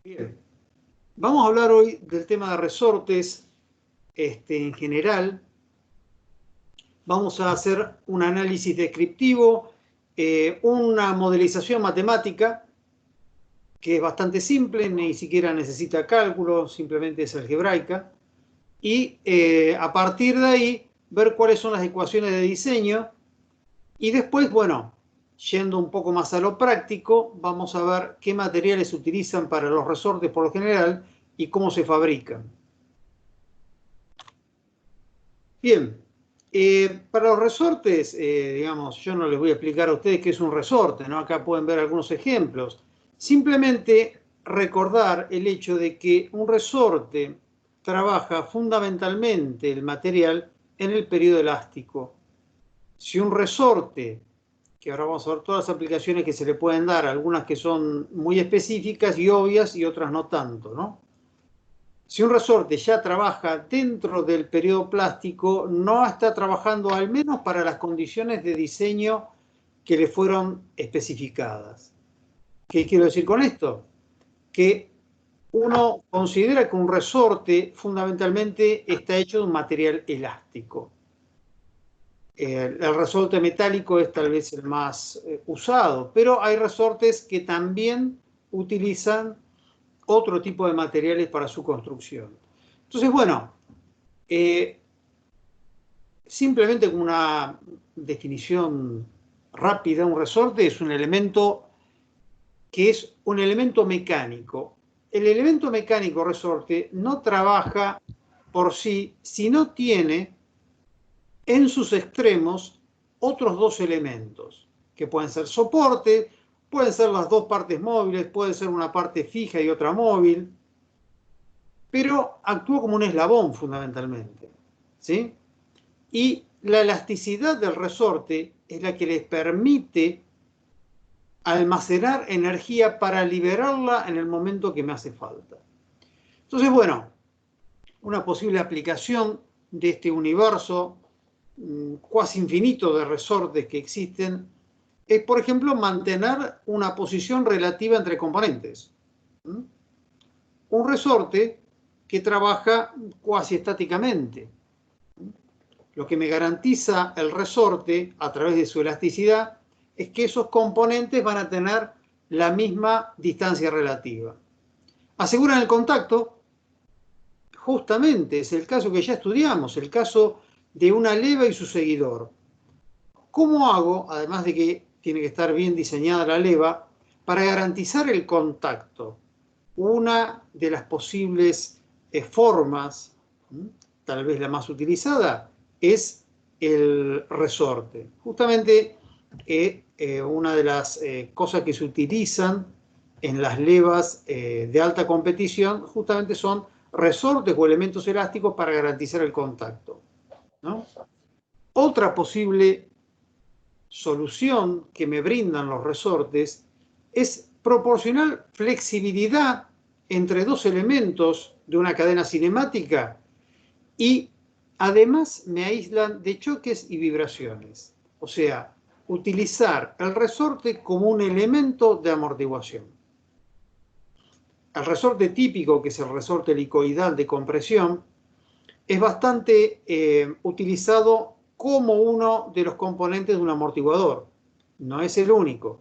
Bien, vamos a hablar hoy del tema de resortes en general. Vamos a hacer un análisis descriptivo, una modelización matemática que es bastante simple, ni siquiera necesita cálculo, simplemente es algebraica. Y a partir de ahí, ver cuáles son las ecuaciones de diseño. Y después, bueno, yendo un poco más a lo práctico, vamos a ver qué materiales se utilizan para los resortes por lo general y cómo se fabrican. Bien, para los resortes, digamos, yo no les voy a explicar a ustedes qué es un resorte, ¿no? Acá pueden ver algunos ejemplos. Simplemente recordar el hecho de que un resorte trabaja fundamentalmente el material en el periodo elástico. Si un resorte, que ahora vamos a ver todas las aplicaciones que se le pueden dar, algunas que son muy específicas y obvias y otras no tanto, ¿no? Si un resorte ya trabaja dentro del periodo plástico, no está trabajando al menos para las condiciones de diseño que le fueron especificadas. ¿Qué quiero decir con esto? Que uno considera que un resorte fundamentalmente está hecho de un material elástico. El resorte metálico es tal vez el más usado, pero hay resortes que también utilizan otro tipo de materiales para su construcción. Entonces, bueno, simplemente como una definición rápida, un resorte es un elemento que es un elemento mecánico. El elemento mecánico resorte no trabaja por sí si no tiene en sus extremos otros dos elementos, que pueden ser soporte, pueden ser las dos partes móviles, puede ser una parte fija y otra móvil, pero actúa como un eslabón fundamentalmente, ¿sí? Y la elasticidad del resorte es la que les permite almacenar energía para liberarla en el momento que me hace falta. Entonces, bueno, una posible aplicación de este universo cuasi infinito de resortes que existen es, por ejemplo, mantener una posición relativa entre componentes. Un resorte que trabaja cuasi estáticamente. Lo que me garantiza el resorte a través de su elasticidad es que esos componentes van a tener la misma distancia relativa. Aseguran el contacto, justamente es el caso que ya estudiamos, el caso de una leva y su seguidor. ¿Cómo hago, además de que tiene que estar bien diseñada la leva, para garantizar el contacto? Una de las posibles formas, tal vez la más utilizada, es el resorte. Justamente una de las cosas que se utilizan en las levas de alta competición justamente son resortes o elementos elásticos para garantizar el contacto, ¿no? Otra posible solución que me brindan los resortes es proporcionar flexibilidad entre dos elementos de una cadena cinemática y además me aíslan de choques y vibraciones. O sea, utilizar el resorte como un elemento de amortiguación. El resorte típico, que es el resorte helicoidal de compresión, es bastante utilizado como uno de los componentes de un amortiguador. No es el único.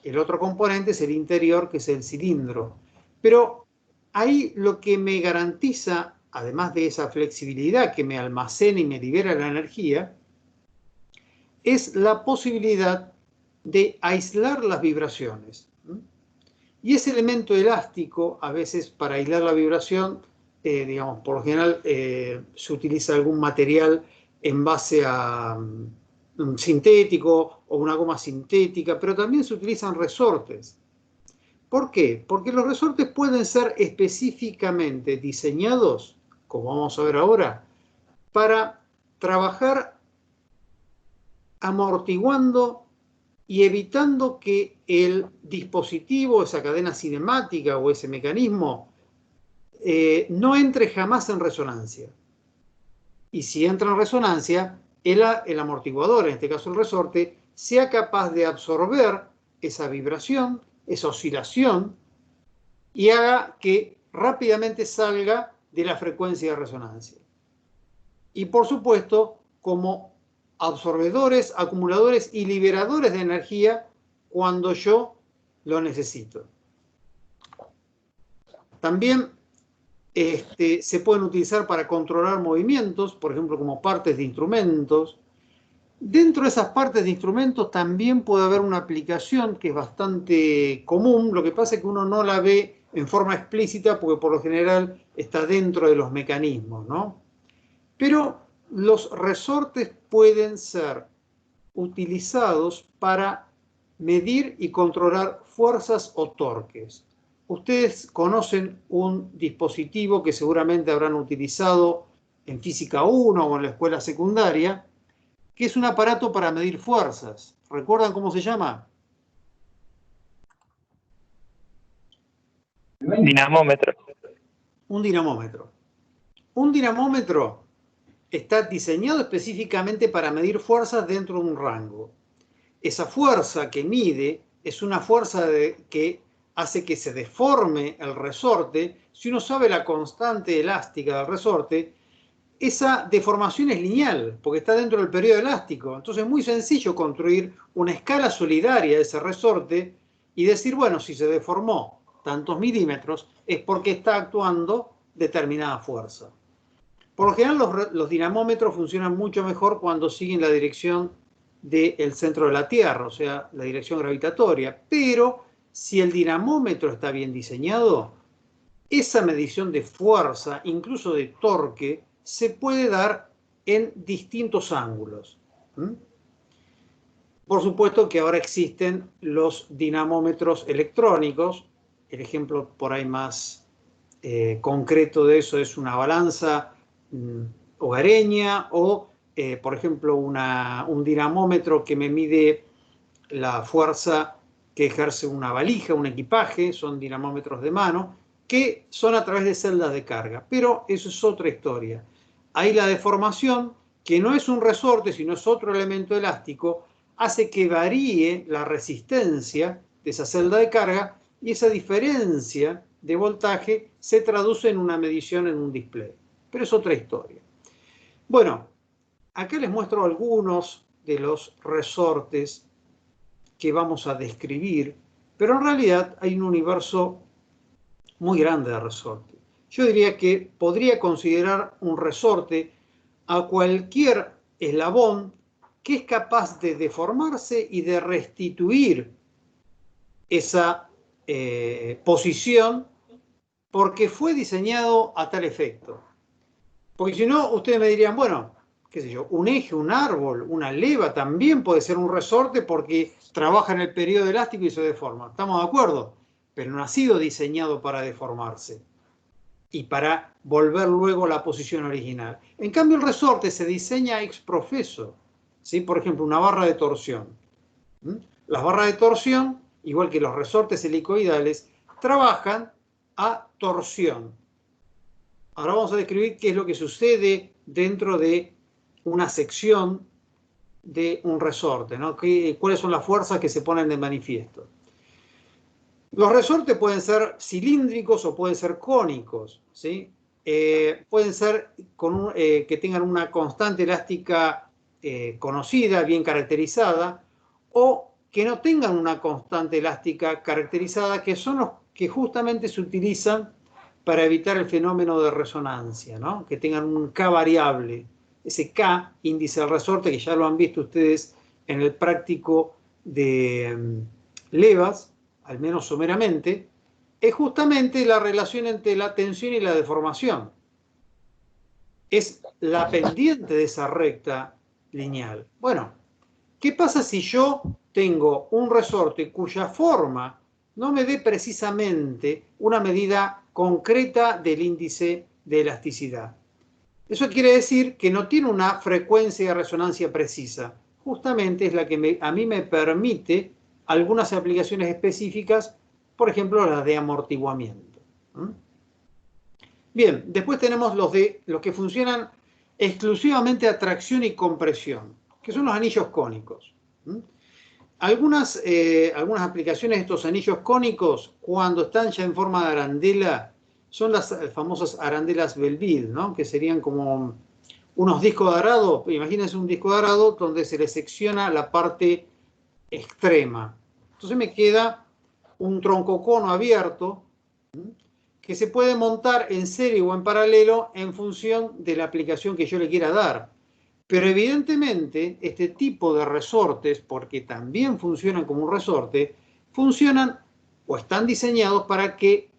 El otro componente es el interior, que es el cilindro. Pero ahí lo que me garantiza, además de esa flexibilidad que me almacena y me libera la energía, es la posibilidad de aislar las vibraciones. Y ese elemento elástico, a veces para aislar la vibración, digamos, por lo general se utiliza algún material en base a un sintético o una goma sintética, pero también se utilizan resortes. ¿Por qué? Porque los resortes pueden ser específicamente diseñados, como vamos a ver ahora, para trabajar amortiguando y evitando que el dispositivo, esa cadena cinemática o ese mecanismo, no entre jamás en resonancia. Y si entra en resonancia, el amortiguador, en este caso el resorte, sea capaz de absorber esa vibración, esa oscilación, y haga que rápidamente salga de la frecuencia de resonancia. Y por supuesto, como absorbedores, acumuladores y liberadores de energía cuando yo lo necesito. También se pueden utilizar para controlar movimientos, por ejemplo, como partes de instrumentos. Dentro de esas partes de instrumentos también puede haber una aplicación que es bastante común, lo que pasa es que uno no la ve en forma explícita porque por lo general está dentro de los mecanismos, ¿no? Pero los resortes pueden ser utilizados para medir y controlar fuerzas o torques. Ustedes conocen un dispositivo que seguramente habrán utilizado en Física 1 o en la escuela secundaria, que es un aparato para medir fuerzas. ¿Recuerdan cómo se llama? Dinamómetro. Un dinamómetro. Un dinamómetro está diseñado específicamente para medir fuerzas dentro de un rango. Esa fuerza que mide es una fuerza que hace que se deforme el resorte. Si uno sabe la constante elástica del resorte, esa deformación es lineal, porque está dentro del periodo elástico. Entonces es muy sencillo construir una escala solidaria de ese resorte y decir, bueno, si se deformó tantos milímetros, es porque está actuando determinada fuerza. Por lo general los dinamómetros funcionan mucho mejor cuando siguen la dirección del centro de la Tierra, o sea, la dirección gravitatoria. Pero si el dinamómetro está bien diseñado, esa medición de fuerza, incluso de torque, se puede dar en distintos ángulos. Por supuesto que ahora existen los dinamómetros electrónicos. El ejemplo por ahí más concreto de eso es una balanza hogareña o, por ejemplo, un dinamómetro que me mide la fuerza que ejerce una valija, un equipaje, son dinamómetros de mano, que son a través de celdas de carga. Pero eso es otra historia. Ahí la deformación, que no es un resorte, sino es otro elemento elástico, hace que varíe la resistencia de esa celda de carga y esa diferencia de voltaje se traduce en una medición en un display. Pero es otra historia. Bueno, acá les muestro algunos de los resortes que vamos a describir, pero en realidad hay un universo muy grande de resorte. Yo diría que podría considerar un resorte a cualquier eslabón que es capaz de deformarse y de restituir esa posición porque fue diseñado a tal efecto. Porque si no, ustedes me dirían, bueno, qué sé yo, un eje, un árbol, una leva también puede ser un resorte porque trabaja en el periodo elástico y se deforma. ¿Estamos de acuerdo? Pero no ha sido diseñado para deformarse y para volver luego a la posición original. En cambio, el resorte se diseña ex professo, ¿sí? Por ejemplo, una barra de torsión. Las barras de torsión, igual que los resortes helicoidales, trabajan a torsión. Ahora vamos a describir qué es lo que sucede dentro de una sección de un resorte, ¿no? ¿Cuáles son las fuerzas que se ponen de manifiesto? Los resortes pueden ser cilíndricos o pueden ser cónicos, ¿sí? Pueden ser que tengan una constante elástica conocida, bien caracterizada, o que no tengan una constante elástica caracterizada, que son los que justamente se utilizan para evitar el fenómeno de resonancia, ¿no? Que tengan un K variable. Ese K, índice del resorte, que ya lo han visto ustedes en el práctico de levas, al menos someramente, es justamente la relación entre la tensión y la deformación. Es la pendiente de esa recta lineal. Bueno, ¿qué pasa si yo tengo un resorte cuya forma no me dé precisamente una medida concreta del índice de elasticidad? Eso quiere decir que no tiene una frecuencia de resonancia precisa. Justamente es la que a mí me permite algunas aplicaciones específicas, por ejemplo, las de amortiguamiento. Bien, después tenemos los que funcionan exclusivamente a tracción y compresión, que son los anillos cónicos. Algunas aplicaciones de estos anillos cónicos, cuando están ya en forma de arandela, son las famosas arandelas Belville, ¿no? Que serían como unos discos de arado. Imagínense un disco de arado donde se le secciona la parte extrema. Entonces me queda un troncocono abierto que se puede montar en serie o en paralelo en función de la aplicación que yo le quiera dar. Pero evidentemente este tipo de resortes, porque también funcionan como un resorte, funcionan o están diseñados para que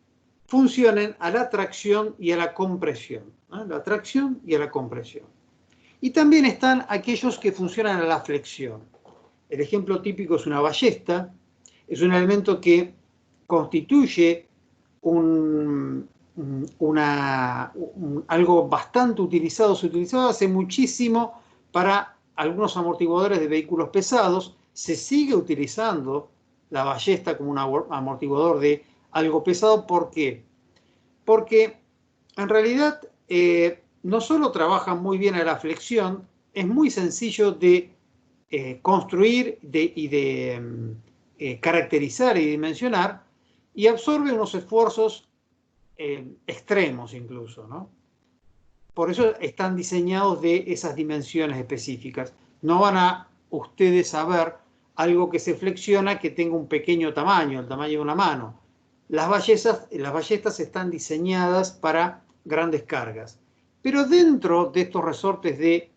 funcionen a la tracción y a la compresión. ¿No? La tracción y a la compresión. Y también están aquellos que funcionan a la flexión. El ejemplo típico es una ballesta. Es un elemento que constituye algo bastante utilizado. Se utilizaba hace muchísimo para algunos amortiguadores de vehículos pesados. Se sigue utilizando la ballesta como un amortiguador de algo pesado. ¿Por qué? Porque en realidad no solo trabaja muy bien a la flexión, es muy sencillo de construir y de caracterizar y dimensionar, y absorbe unos esfuerzos extremos incluso, ¿no? Por eso están diseñados de esas dimensiones específicas. No van a ustedes a ver algo que se flexiona que tenga un pequeño tamaño, el tamaño de una mano. Las ballestas están diseñadas para grandes cargas. Pero dentro de estos resortes de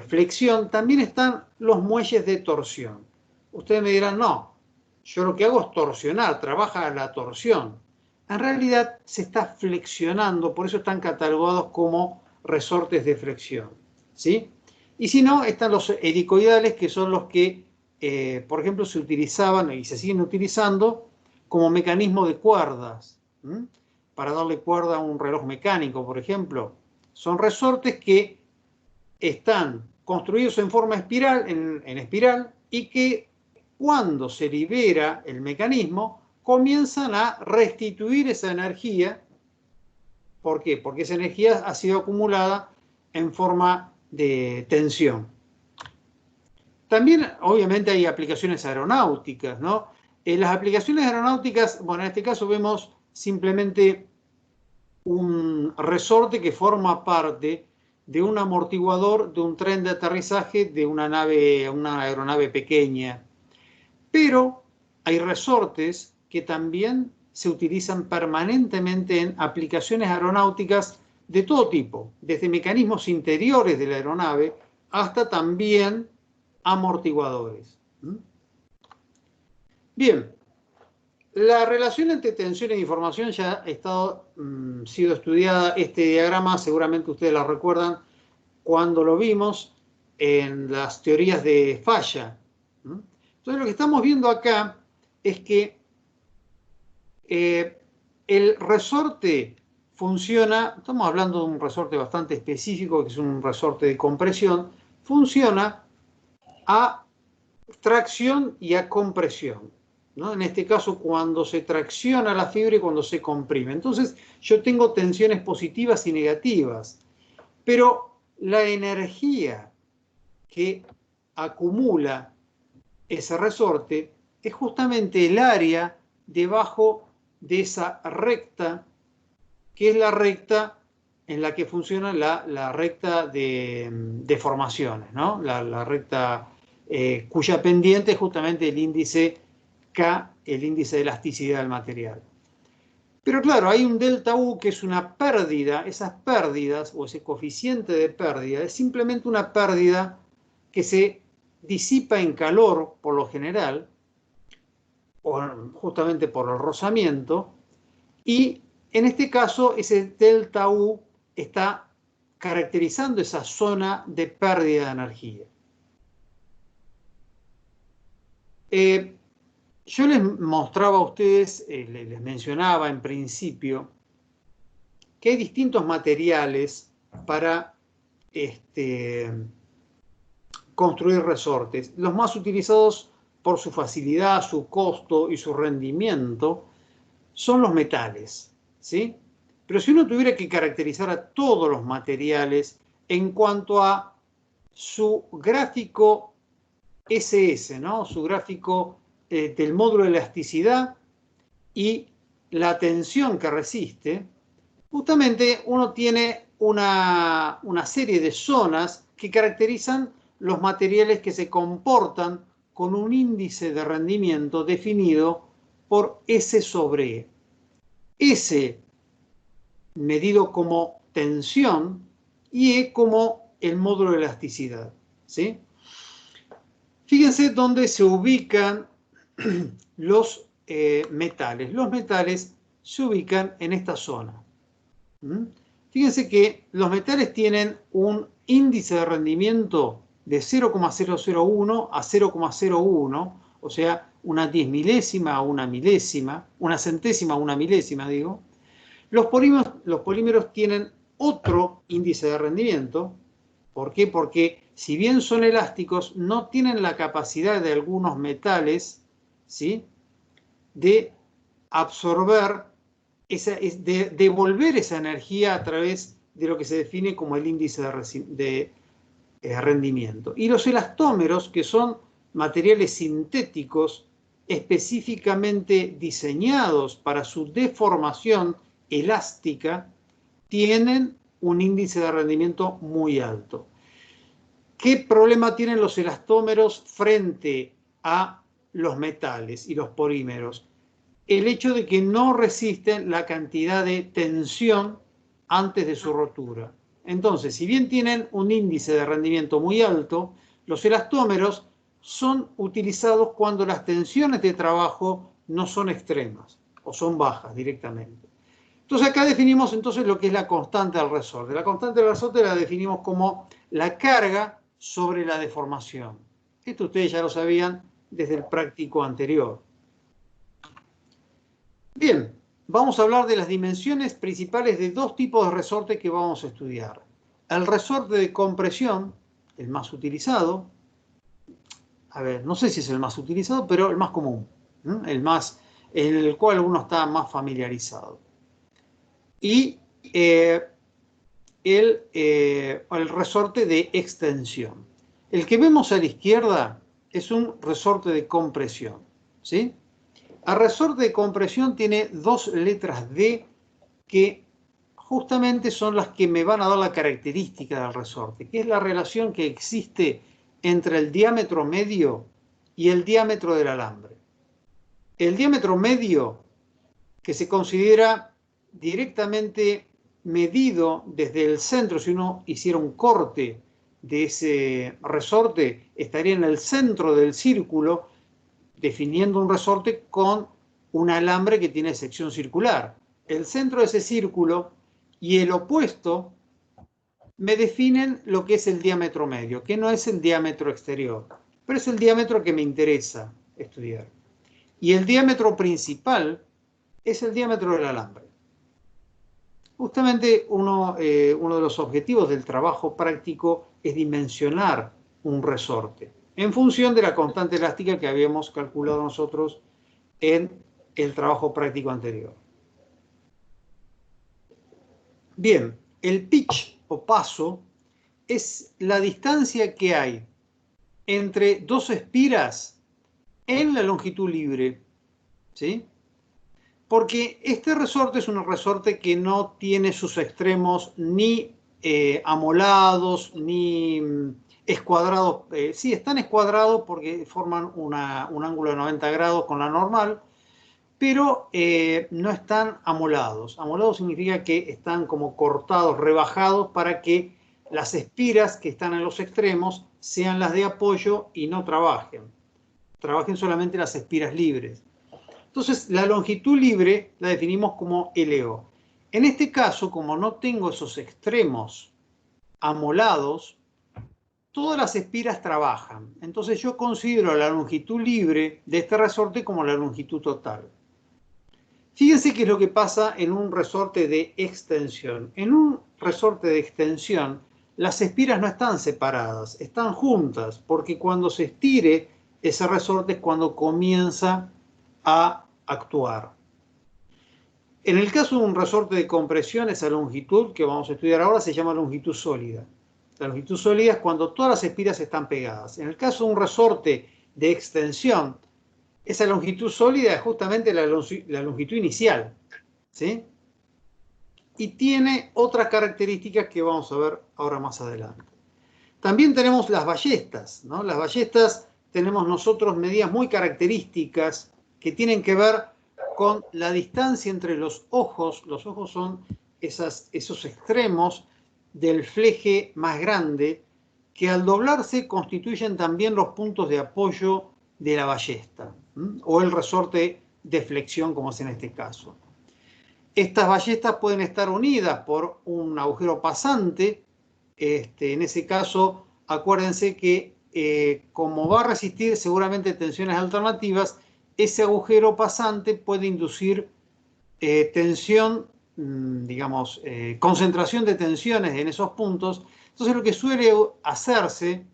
flexión también están los muelles de torsión. Ustedes me dirán, no, yo lo que hago es torsionar, trabaja la torsión. En realidad se está flexionando, por eso están catalogados como resortes de flexión, ¿sí? Y si no, están los helicoidales, que son los que, por ejemplo, se utilizaban y se siguen utilizando como mecanismo de cuerdas, ¿m? Para darle cuerda a un reloj mecánico, por ejemplo. Son resortes que están construidos en forma espiral, en espiral, y que cuando se libera el mecanismo, comienzan a restituir esa energía. ¿Por qué? Porque esa energía ha sido acumulada en forma de tensión. También, obviamente, hay aplicaciones aeronáuticas, ¿no? En las aplicaciones aeronáuticas, bueno, en este caso vemos simplemente un resorte que forma parte de un amortiguador de un tren de aterrizaje de una aeronave pequeña. Pero hay resortes que también se utilizan permanentemente en aplicaciones aeronáuticas de todo tipo, desde mecanismos interiores de la aeronave hasta también amortiguadores. Bien, la relación entre tensión e información ya ha sido estudiada. Este diagrama seguramente ustedes lo recuerdan cuando lo vimos en las teorías de falla. Entonces lo que estamos viendo acá es que el resorte funciona, estamos hablando de un resorte bastante específico, que es un resorte de compresión, funciona a tracción y a compresión, ¿no? En este caso, cuando se tracciona la fibra y cuando se comprime. Entonces, yo tengo tensiones positivas y negativas, pero la energía que acumula ese resorte es justamente el área debajo de esa recta, que es la recta en la que funciona la recta de deformaciones, ¿no? La recta cuya pendiente es justamente el índice K, el índice de elasticidad del material. Pero claro, hay un delta U que es una pérdida. Esas pérdidas o ese coeficiente de pérdida es simplemente una pérdida que se disipa en calor por lo general, o justamente por el rozamiento, y en este caso ese delta U está caracterizando esa zona de pérdida de energía. Yo les mostraba a ustedes, les mencionaba en principio, que hay distintos materiales para construir resortes. Los más utilizados por su facilidad, su costo y su rendimiento son los metales, ¿sí? Pero si uno tuviera que caracterizar a todos los materiales en cuanto a su gráfico SS, ¿no? Su gráfico del módulo de elasticidad y la tensión que resiste, justamente uno tiene una serie de zonas que caracterizan los materiales que se comportan con un índice de rendimiento definido por S sobre E. S medido como tensión y E como el módulo de elasticidad, ¿sí? Fíjense dónde se ubican los metales. Los metales se ubican en esta zona. Fíjense que los metales tienen un índice de rendimiento de 0,001 a 0,01, o sea, una 10 a una milésima, una centésima a una milésima, digo. Los polímeros tienen otro índice de rendimiento. ¿Por qué? Porque si bien son elásticos, no tienen la capacidad de algunos metales, ¿sí?, de absorber, de devolver esa energía a través de lo que se define como el índice de rendimiento. Y los elastómeros, que son materiales sintéticos específicamente diseñados para su deformación elástica, tienen un índice de rendimiento muy alto. ¿Qué problema tienen los elastómeros frente a los metales y los polímeros? El hecho de que no resisten la cantidad de tensión antes de su rotura. Entonces, si bien tienen un índice de rendimiento muy alto, los elastómeros son utilizados cuando las tensiones de trabajo no son extremas o son bajas directamente. Entonces acá definimos entonces lo que es la constante del resorte. La constante del resorte la definimos como la carga sobre la deformación. Esto ustedes ya lo sabían desde el práctico anterior. Bien, vamos a hablar de las dimensiones principales de dos tipos de resorte que vamos a estudiar. El resorte de compresión, el más utilizado, a ver, no sé si es el más utilizado, pero el más común, en el cual uno está más familiarizado. Y el resorte de extensión. El que vemos a la izquierda es un resorte de compresión, ¿sí? El resorte de compresión tiene dos letras D que justamente son las que me van a dar la característica del resorte, que es la relación que existe entre el diámetro medio y el diámetro del alambre. El diámetro medio, que se considera directamente medido desde el centro, si uno hiciera un corte de ese resorte, estaría en el centro del círculo, definiendo un resorte con un alambre que tiene sección circular. El centro de ese círculo y el opuesto me definen lo que es el diámetro medio, que no es el diámetro exterior, pero es el diámetro que me interesa estudiar. Y el diámetro principal es el diámetro del alambre. Justamente uno de los objetivos del trabajo práctico es dimensionar un resorte en función de la constante elástica que habíamos calculado nosotros en el trabajo práctico anterior. Bien, el pitch o paso es la distancia que hay entre dos espiras en la longitud libre, ¿sí? Porque este resorte es un resorte que no tiene sus extremos ni amolados ni escuadrados. Sí, están escuadrados porque forman un ángulo de 90 grados con la normal, pero no están amolados. Amolados significa que están como cortados, rebajados para que las espiras que están en los extremos sean las de apoyo y no trabajen. Trabajen solamente las espiras libres. Entonces, la longitud libre la definimos como LO. En este caso, como no tengo esos extremos amolados, todas las espiras trabajan. Entonces, yo considero la longitud libre de este resorte como la longitud total. Fíjense qué es lo que pasa en un resorte de extensión. En un resorte de extensión, las espiras no están separadas, están juntas, porque cuando se estire ese resorte es cuando comienza a actuar. En el caso de un resorte de compresión, esa longitud que vamos a estudiar ahora se llama longitud sólida. La longitud sólida es cuando todas las espiras están pegadas. En el caso de un resorte de extensión, esa longitud sólida es justamente la longitud inicial, ¿sí? Y tiene otras características que vamos a ver ahora más adelante. También tenemos las ballestas, ¿no? Las ballestas tenemos nosotros medidas muy características que tienen que ver con la distancia entre los ojos. Los ojos son esos extremos del fleje más grande que al doblarse constituyen también los puntos de apoyo de la ballesta, o el resorte de flexión, como es en este caso. Estas ballestas pueden estar unidas por un agujero pasante. En ese caso, acuérdense que como va a resistir seguramente tensiones alternativas, ese agujero pasante puede inducir tensión, digamos, concentración de tensiones en esos puntos. Entonces lo que suele hacerse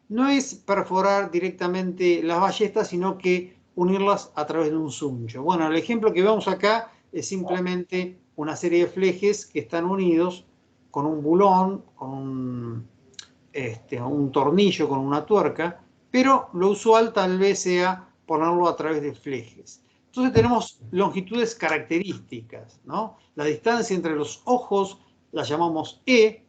no es perforar directamente las ballestas, sino que unirlas a través de un suncho. Bueno, el ejemplo que vemos acá es simplemente una serie de flejes que están unidos con un bulón, con un tornillo, con una tuerca, pero lo usual tal vez sea ponerlo a través de flejes. Entonces tenemos longitudes características, ¿no? La distancia entre los ojos la llamamos E,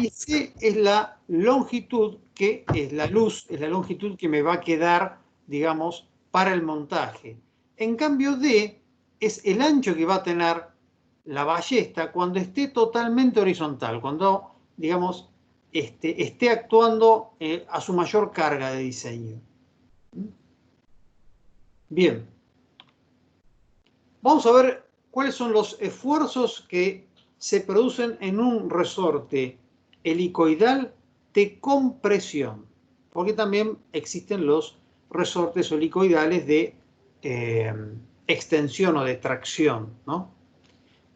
y C es la longitud, que es la luz, es la longitud que me va a quedar, digamos, para el montaje. En cambio, D es el ancho que va a tener la ballesta cuando esté totalmente horizontal, cuando, digamos, esté actuando a su mayor carga de diseño. Bien. Vamos a ver cuáles son los esfuerzos que se producen en un resorte helicoidal de compresión, porque también existen los resortes helicoidales de extensión o de tracción, ¿no?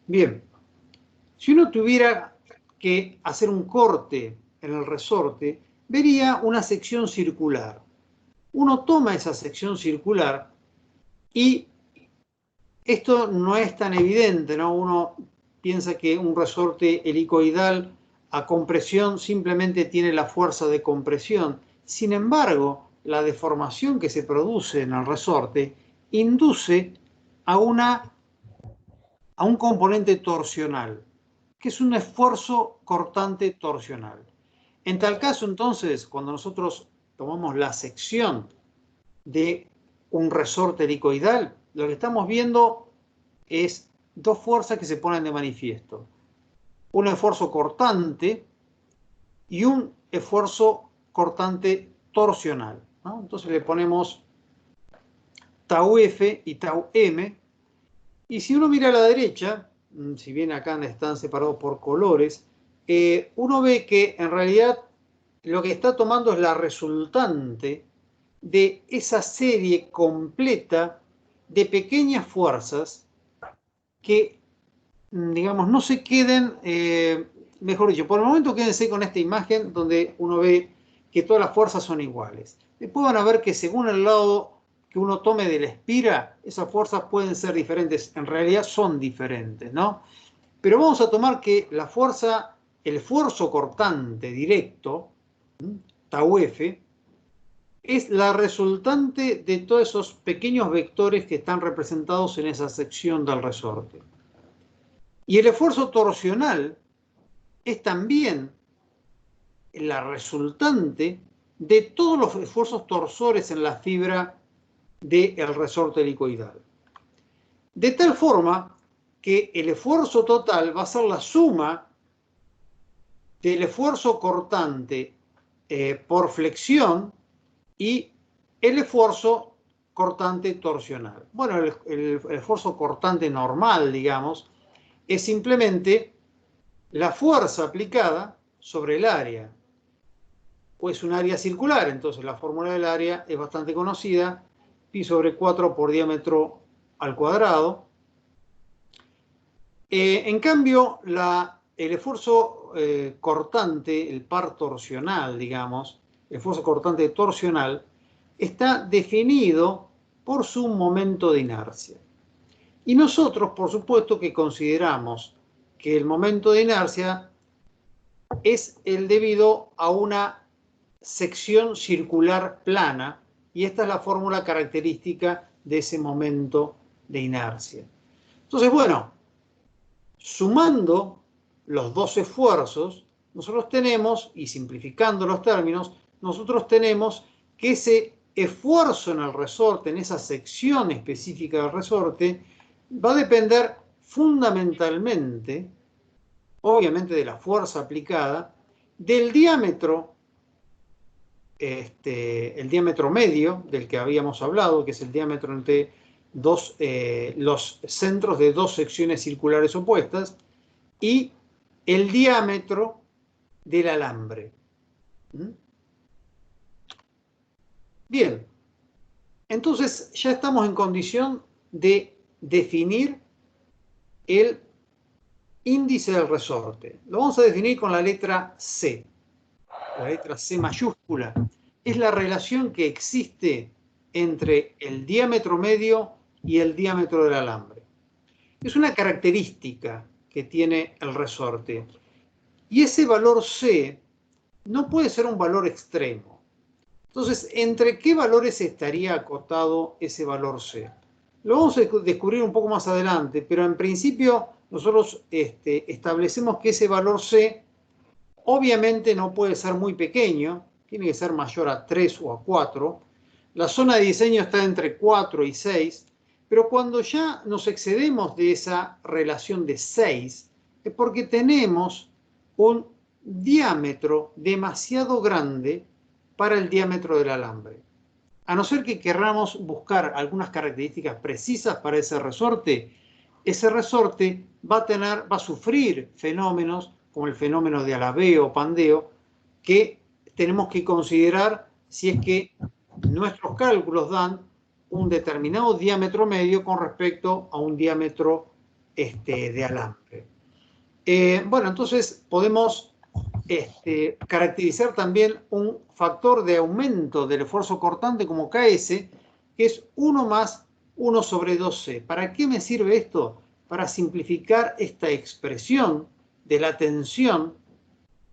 Bien, si uno tuviera que hacer un corte en el resorte, vería una sección circular. Uno toma esa sección circular y esto no es tan evidente, ¿no? Uno piensa que un resorte helicoidal a compresión simplemente tiene la fuerza de compresión. Sin embargo, la deformación que se produce en el resorte induce a un componente torsional, que es un esfuerzo cortante torsional. En tal caso, entonces, cuando nosotros tomamos la sección de un resorte helicoidal, lo que estamos viendo es dos fuerzas que se ponen de manifiesto. Un esfuerzo cortante y un esfuerzo cortante torsional, ¿no? Entonces le ponemos tau F y tau M. Y si uno mira a la derecha, si bien acá están separados por colores, uno ve que en realidad lo que está tomando es la resultante de esa serie completa de pequeñas fuerzas que, digamos, no se queden, mejor dicho, por el momento quédense con esta imagen donde uno ve que todas las fuerzas son iguales. Después van a ver que según el lado que uno tome de la espira, esas fuerzas pueden ser diferentes, en realidad son diferentes, ¿no? Pero vamos a tomar que la fuerza, el esfuerzo cortante directo, tau F, es la resultante de todos esos pequeños vectores que están representados en esa sección del resorte. Y el esfuerzo torsional es también la resultante de todos los esfuerzos torsores en la fibra del resorte helicoidal. De tal forma que el esfuerzo total va a ser la suma del esfuerzo cortante por flexión y el esfuerzo cortante torsional. Bueno, el esfuerzo cortante normal, digamos, es simplemente la fuerza aplicada sobre el área. Pues un área circular, entonces la fórmula del área es bastante conocida, pi sobre 4 por diámetro al cuadrado. En cambio, el esfuerzo cortante, el par torsional, digamos, el esfuerzo cortante torsional, está definido por su momento de inercia. Y nosotros, por supuesto, que consideramos que el momento de inercia es el debido a una sección circular plana, y esta es la fórmula característica de ese momento de inercia. Entonces, bueno, sumando los dos esfuerzos, nosotros tenemos, y simplificando los términos, nosotros tenemos que ese esfuerzo en el resorte, en esa sección específica del resorte, va a depender fundamentalmente, obviamente de la fuerza aplicada, del diámetro, el diámetro medio del que habíamos hablado, que es el diámetro entre los centros de dos secciones circulares opuestas, y el diámetro del alambre. Bien, entonces ya estamos en condición de definir el índice del resorte. Lo vamos a definir con la letra C. La letra C mayúscula es la relación que existe entre el diámetro medio y el diámetro del alambre. Es una característica que tiene el resorte. Y ese valor C no puede ser un valor extremo. Entonces, ¿entre qué valores estaría acotado ese valor C? Lo vamos a descubrir un poco más adelante, pero en principio nosotros establecemos que ese valor C obviamente no puede ser muy pequeño, tiene que ser mayor a 3 o a 4. La zona de diseño está entre 4 y 6, pero cuando ya nos excedemos de esa relación de 6, es porque tenemos un diámetro demasiado grande para el diámetro del alambre. A no ser que queramos buscar algunas características precisas para ese resorte va a sufrir fenómenos como el fenómeno de alabeo o pandeo, que tenemos que considerar si es que nuestros cálculos dan un determinado diámetro medio con respecto a un diámetro de alambre. Bueno, entonces podemos caracterizar también un factor de aumento del esfuerzo cortante como Ks, que es 1 más 1 sobre 2C. ¿Para qué me sirve esto? Para simplificar esta expresión de la tensión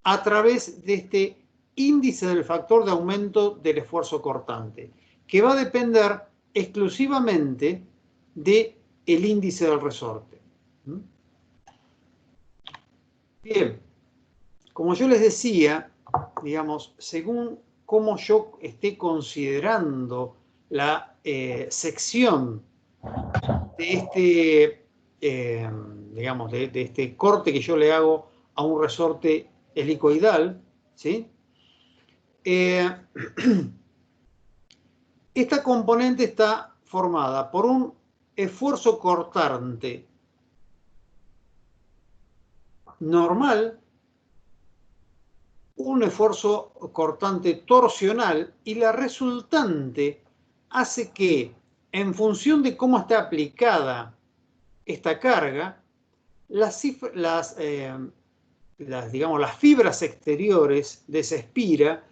a través de este índice del factor de aumento del esfuerzo cortante, que va a depender exclusivamente del índice del resorte. Bien, como yo les decía, digamos, según cómo yo esté considerando la sección de digamos, de este corte que yo le hago a un resorte helicoidal, ¿sí? Esta componente está formada por un esfuerzo cortante normal, un esfuerzo cortante torsional, y la resultante hace que, en función de cómo está aplicada esta carga, las fibras exteriores de esa espira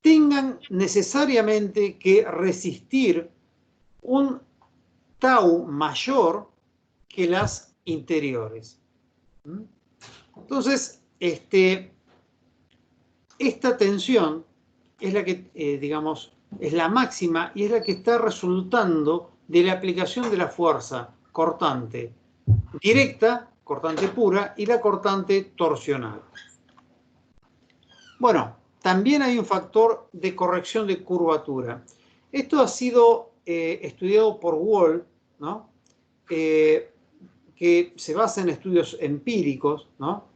tengan necesariamente que resistir un tau mayor que las interiores. Entonces, esta tensión es la que, digamos, es la máxima y es la que está resultando de la aplicación de la fuerza cortante directa, cortante pura, y la cortante torsional. Bueno, también hay un factor de corrección de curvatura. Esto ha sido estudiado por Wall, ¿no? Que se basa en estudios empíricos, ¿no?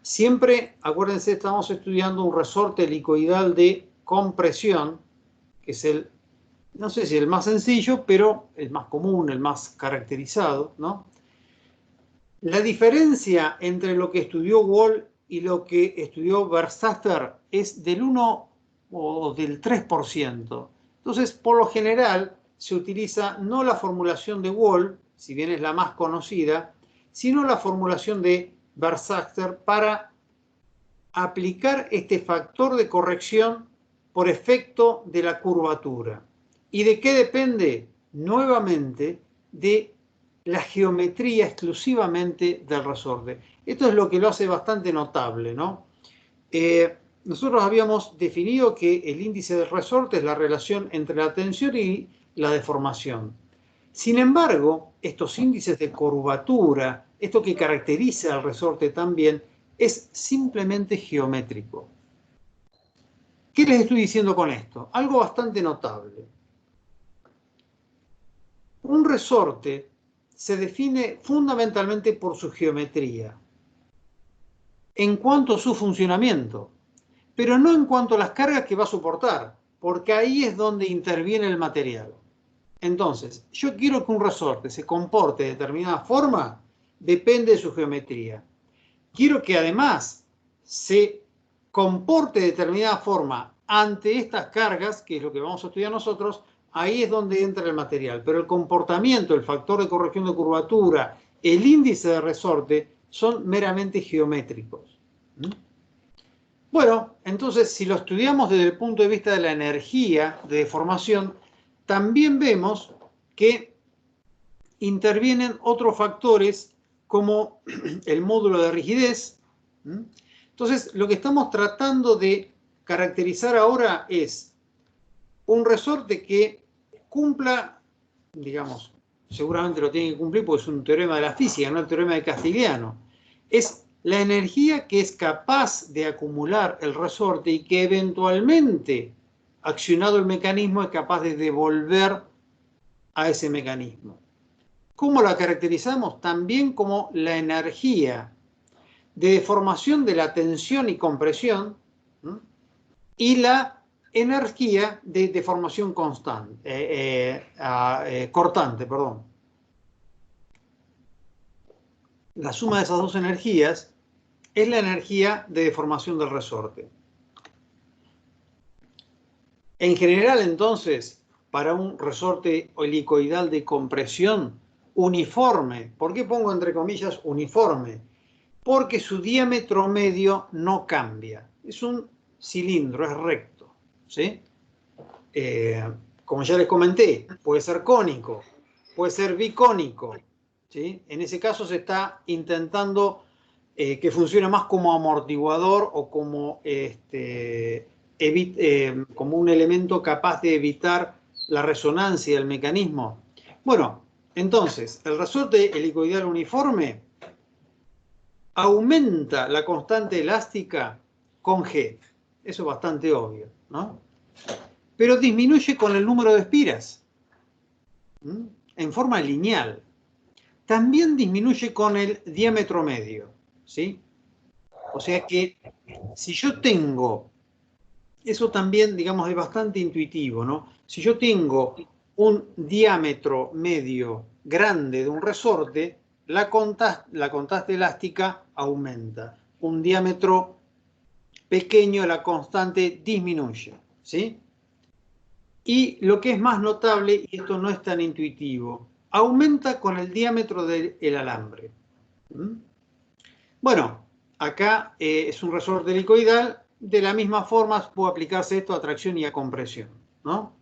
Siempre, acuérdense, estamos estudiando un resorte helicoidal de compresión, que es el, no sé si el más sencillo, pero el más común, el más caracterizado, ¿no? La diferencia entre lo que estudió Wall y lo que estudió Verstappen es del 1 o del 3%. Entonces, por lo general, se utiliza no la formulación de Wall, si bien es la más conocida, sino la formulación de Verstappen para aplicar este factor de corrección por efecto de la curvatura. ¿Y de qué depende? Nuevamente, de la geometría exclusivamente del resorte. Esto es lo que lo hace bastante notable, ¿no? Nosotros habíamos definido que el índice del resorte es la relación entre la tensión y la deformación. Sin embargo, estos índices de curvatura, esto que caracteriza al resorte también, es simplemente geométrico. ¿Qué les estoy diciendo con esto? Algo bastante notable. Un resorte se define fundamentalmente por su geometría, en cuanto a su funcionamiento, pero no en cuanto a las cargas que va a soportar, porque ahí es donde interviene el material. Entonces, yo quiero que un resorte se comporte de determinada forma, depende de su geometría. Quiero que además se comporte de determinada forma ante estas cargas, que es lo que vamos a estudiar nosotros, ahí es donde entra el material. Pero el comportamiento, el factor de corrección de curvatura, el índice de resorte, son meramente geométricos. Bueno, entonces, si lo estudiamos desde el punto de vista de la energía de deformación, también vemos que intervienen otros factores como el módulo de rigidez. Entonces, lo que estamos tratando de caracterizar ahora es un resorte que cumpla, digamos, seguramente lo tiene que cumplir porque es un teorema de la física, no el teorema de Castigliano. Es la energía que es capaz de acumular el resorte y que eventualmente, accionado el mecanismo, es capaz de devolver a ese mecanismo. ¿Cómo la caracterizamos? También como la energía de deformación de la tensión y compresión, ¿no? Y la energía de deformación constante, cortante, perdón. La suma de esas dos energías es la energía de deformación del resorte. En general, entonces, para un resorte helicoidal de compresión uniforme, ¿por qué pongo entre comillas uniforme? Porque su diámetro medio no cambia. Es un cilindro, es recto, ¿sí? Como ya les comenté, puede ser cónico, puede ser bicónico, ¿sí? En ese caso se está intentando que funcione más como amortiguador o como, como un elemento capaz de evitar la resonancia del mecanismo. Bueno, entonces, el resorte helicoidal uniforme aumenta la constante elástica con G. Eso es bastante obvio, ¿no? Pero disminuye con el número de espiras, en forma lineal. También disminuye con el diámetro medio, ¿sí? O sea que si yo tengo, eso también, digamos, es bastante intuitivo, ¿no? Si yo tengo un diámetro medio grande de un resorte, la constante elástica aumenta. Un diámetro pequeño, la constante disminuye, ¿sí? Y lo que es más notable, y esto no es tan intuitivo, aumenta con el diámetro del alambre. Bueno, acá es un resorte helicoidal, de la misma forma puede aplicarse esto a tracción y a compresión, ¿no?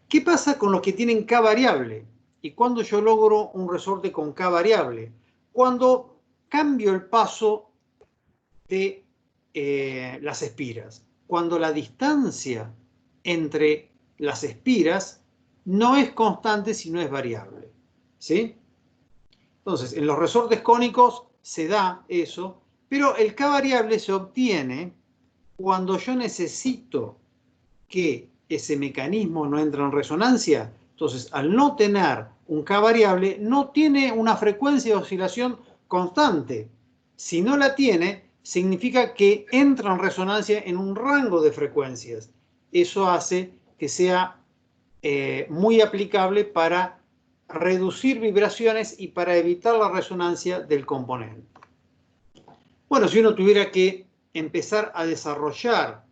¿Qué pasa con los que tienen K variable? ¿Y cuándo yo logro un resorte con K variable? Cuando cambio el paso de las espiras. Cuando la distancia entre las espiras no es constante, sino es variable. ¿Sí? Entonces, en los resortes cónicos se da eso, pero el K variable se obtiene cuando yo necesito que ese mecanismo no entre en resonancia. Entonces, al no tener un K variable, no tiene una frecuencia de oscilación constante. Si no la tiene, significa que entra en resonancia en un rango de frecuencias. Eso hace que sea muy aplicable para reducir vibraciones y para evitar la resonancia del componente. Bueno, si uno tuviera que empezar a desarrollar,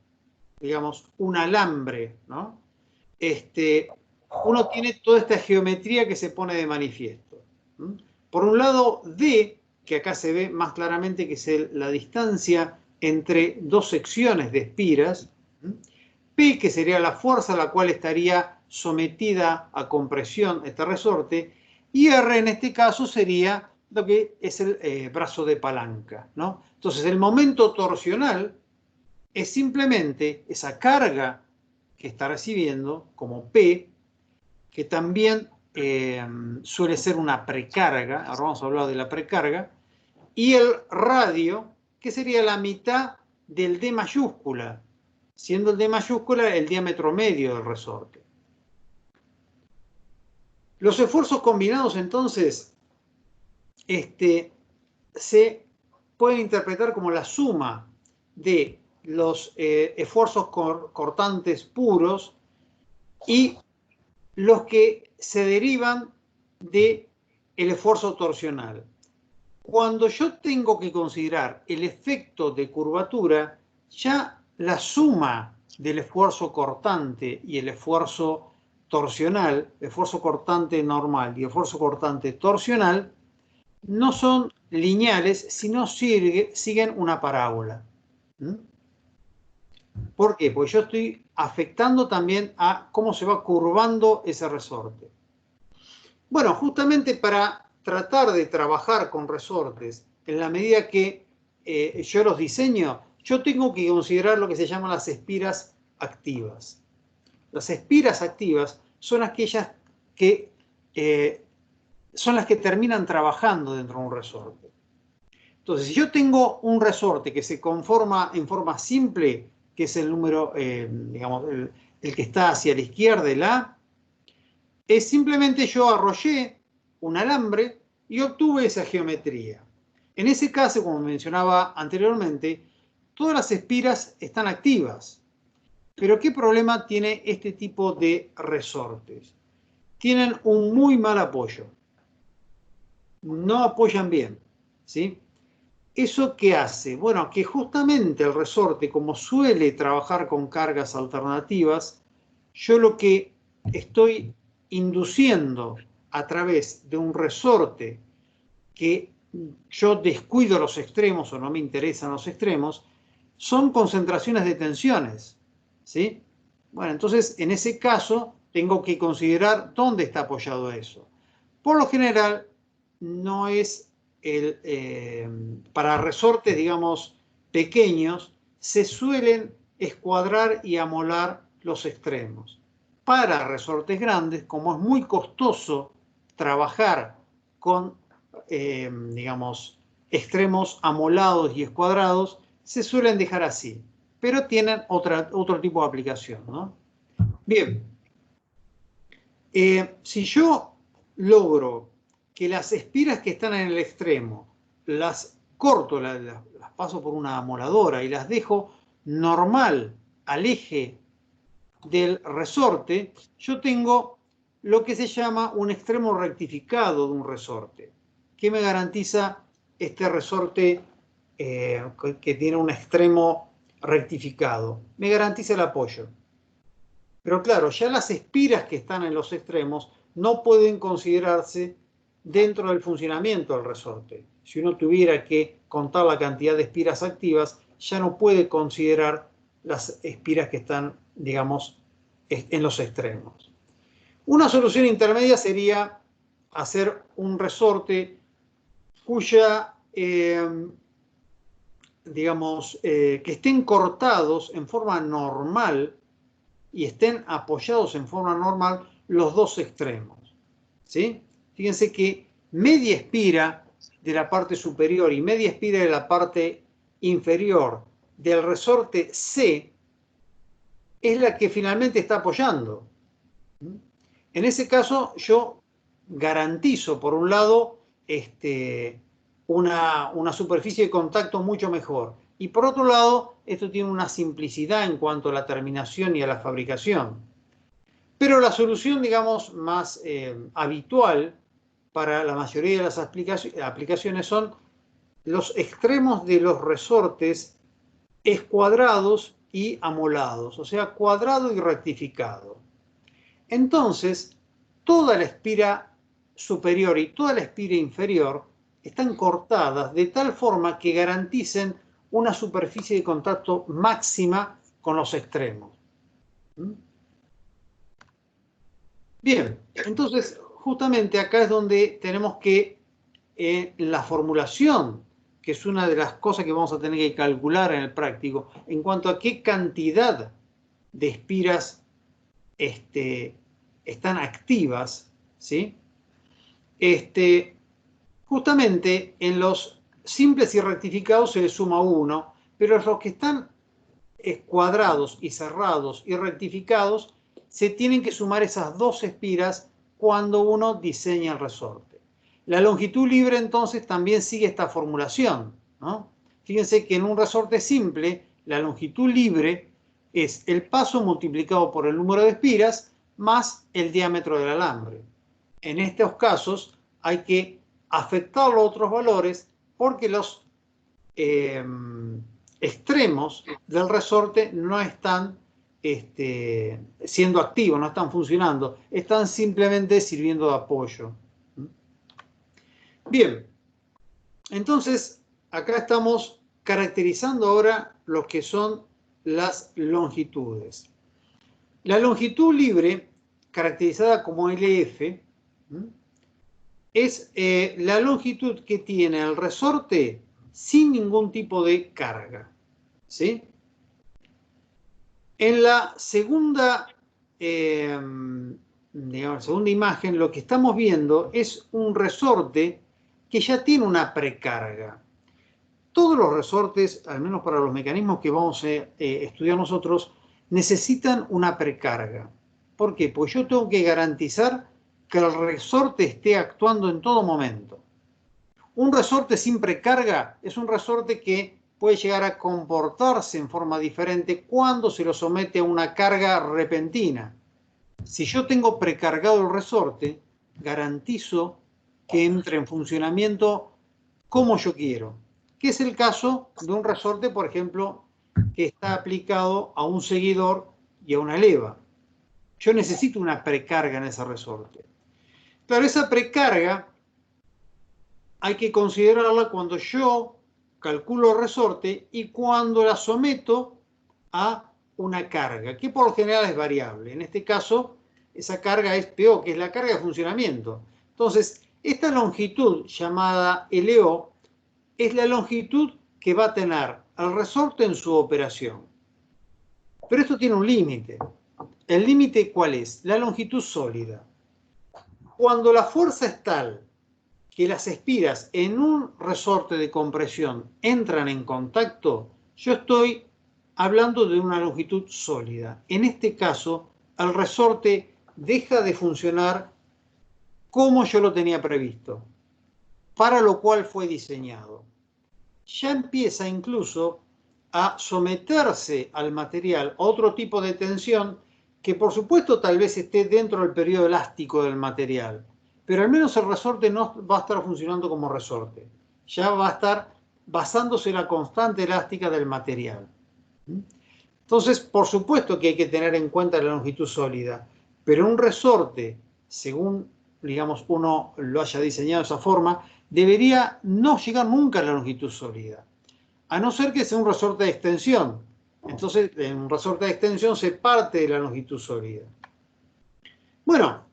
digamos, un alambre, ¿no? Uno tiene toda esta geometría que se pone de manifiesto. Por un lado, D, que acá se ve más claramente que es la distancia entre dos secciones de espiras, P, que sería la fuerza a la cual estaría sometida a compresión este resorte, y R en este caso sería lo que es el brazo de palanca, ¿no? Entonces el momento torsional es simplemente esa carga que está recibiendo como P, que también suele ser una precarga, ahora vamos a hablar de la precarga, y el radio, que sería la mitad del D mayúscula, siendo el D mayúscula el diámetro medio del resorte. Los esfuerzos combinados, entonces, se pueden interpretar como la suma de los esfuerzos cortantes puros y los que se derivan del esfuerzo torsional. Cuando yo tengo que considerar el efecto de curvatura, ya la suma del esfuerzo cortante y el esfuerzo torsional, esfuerzo cortante normal y esfuerzo cortante torsional, no son lineales, sino siguen una parábola. ¿Por qué? Porque yo estoy afectando también a cómo se va curvando ese resorte. Bueno, justamente para tratar de trabajar con resortes, en la medida que yo los diseño, yo tengo que considerar lo que se llaman las espiras activas. Las espiras activas son aquellas que son las que terminan trabajando dentro de un resorte. Entonces, si yo tengo un resorte que se conforma en forma simple, que es el número, digamos, el que está hacia la izquierda, el A, es simplemente yo arrollé un alambre y obtuve esa geometría. En ese caso, como mencionaba anteriormente, todas las espiras están activas. Pero ¿qué problema tiene este tipo de resortes? Tienen un muy mal apoyo. No apoyan bien, ¿sí? ¿Eso qué hace? Bueno, que justamente el resorte, como suele trabajar con cargas alternativas, yo lo que estoy induciendo a través de un resorte que yo descuido los extremos o no me interesan los extremos, son concentraciones de tensiones, ¿sí? Bueno, entonces en ese caso tengo que considerar dónde está apoyado eso. Por lo general, no es para resortes, digamos, pequeños, se suelen escuadrar y amolar los extremos. Para resortes grandes, como es muy costoso trabajar con, digamos, extremos amolados y escuadrados, se suelen dejar así, pero tienen otro tipo de aplicación, ¿no? Bien, si yo logro que las espiras que están en el extremo las corto, las paso por una amoladora y las dejo normal al eje del resorte, yo tengo lo que se llama un extremo rectificado de un resorte. ¿Qué me garantiza este resorte que tiene un extremo rectificado? Me garantiza el apoyo. Pero claro, ya las espiras que están en los extremos no pueden considerarse dentro del funcionamiento del resorte. Si uno tuviera que contar la cantidad de espiras activas, ya no puede considerar las espiras que están, digamos, en los extremos. Una solución intermedia sería hacer un resorte cuya, digamos, que estén cortados en forma normal y estén apoyados en forma normal los dos extremos, ¿sí? Fíjense que media espira de la parte superior y media espira de la parte inferior del resorte C es la que finalmente está apoyando. En ese caso yo garantizo, por un lado, una superficie de contacto mucho mejor. Y por otro lado, esto tiene una simplicidad en cuanto a la terminación y a la fabricación. Pero la solución, digamos, más habitual para la mayoría de las aplicaciones son los extremos de los resortes escuadrados y amolados, o sea, cuadrado y rectificado. Entonces, toda la espira superior y toda la espira inferior están cortadas de tal forma que garanticen una superficie de contacto máxima con los extremos. Bien, entonces justamente acá es donde tenemos que la formulación que es una de las cosas que vamos a tener que calcular en el práctico, en cuanto a qué cantidad de espiras están activas, ¿sí? Justamente en los simples y rectificados se le suma 1, pero los que están cuadrados y cerrados y rectificados, se tienen que sumar esas 2 espiras cuando uno diseña el resorte. La longitud libre entonces también sigue esta formulación, ¿no? Fíjense que en un resorte simple, la longitud libre es el paso multiplicado por el número de espiras más el diámetro del alambre. En estos casos hay que afectarlo a otros valores porque los extremos del resorte no están siendo activos, no están funcionando, están simplemente sirviendo de apoyo. Bien, entonces acá estamos caracterizando ahora lo que son las longitudes. La longitud libre, caracterizada como LF, es la longitud que tiene el resorte sin ningún tipo de carga, ¿sí? En la segunda, segunda imagen, lo que estamos viendo es un resorte que ya tiene una precarga. Todos los resortes, al menos para los mecanismos que vamos a estudiar nosotros, necesitan una precarga. ¿Por qué? Pues yo tengo que garantizar que el resorte esté actuando en todo momento. Un resorte sin precarga es un resorte que puede llegar a comportarse en forma diferente cuando se lo somete a una carga repentina. Si yo tengo precargado el resorte, garantizo que entre en funcionamiento como yo quiero, que es el caso de un resorte, por ejemplo, que está aplicado a un seguidor y a una leva. Yo necesito una precarga en ese resorte. Claro, esa precarga hay que considerarla cuando yo calculo el resorte y cuando la someto a una carga, que por lo general es variable. En este caso, esa carga es PO, que es la carga de funcionamiento. Entonces, esta longitud llamada LO es la longitud que va a tener el resorte en su operación. Pero esto tiene un límite. ¿El límite cuál es? La longitud sólida. Cuando la fuerza es tal que las espiras en un resorte de compresión entran en contacto, yo estoy hablando de una longitud sólida. En este caso, el resorte deja de funcionar como yo lo tenía previsto, para lo cual fue diseñado. Ya empieza incluso a someterse al material a otro tipo de tensión que por supuesto tal vez esté dentro del periodo elástico del material, pero al menos el resorte no va a estar funcionando como resorte, ya va a estar basándose en la constante elástica del material. Entonces, por supuesto que hay que tener en cuenta la longitud sólida, pero un resorte, según digamos uno lo haya diseñado de esa forma, debería no llegar nunca a la longitud sólida, a no ser que sea un resorte de extensión. Entonces, en un resorte de extensión se parte de la longitud sólida. Bueno,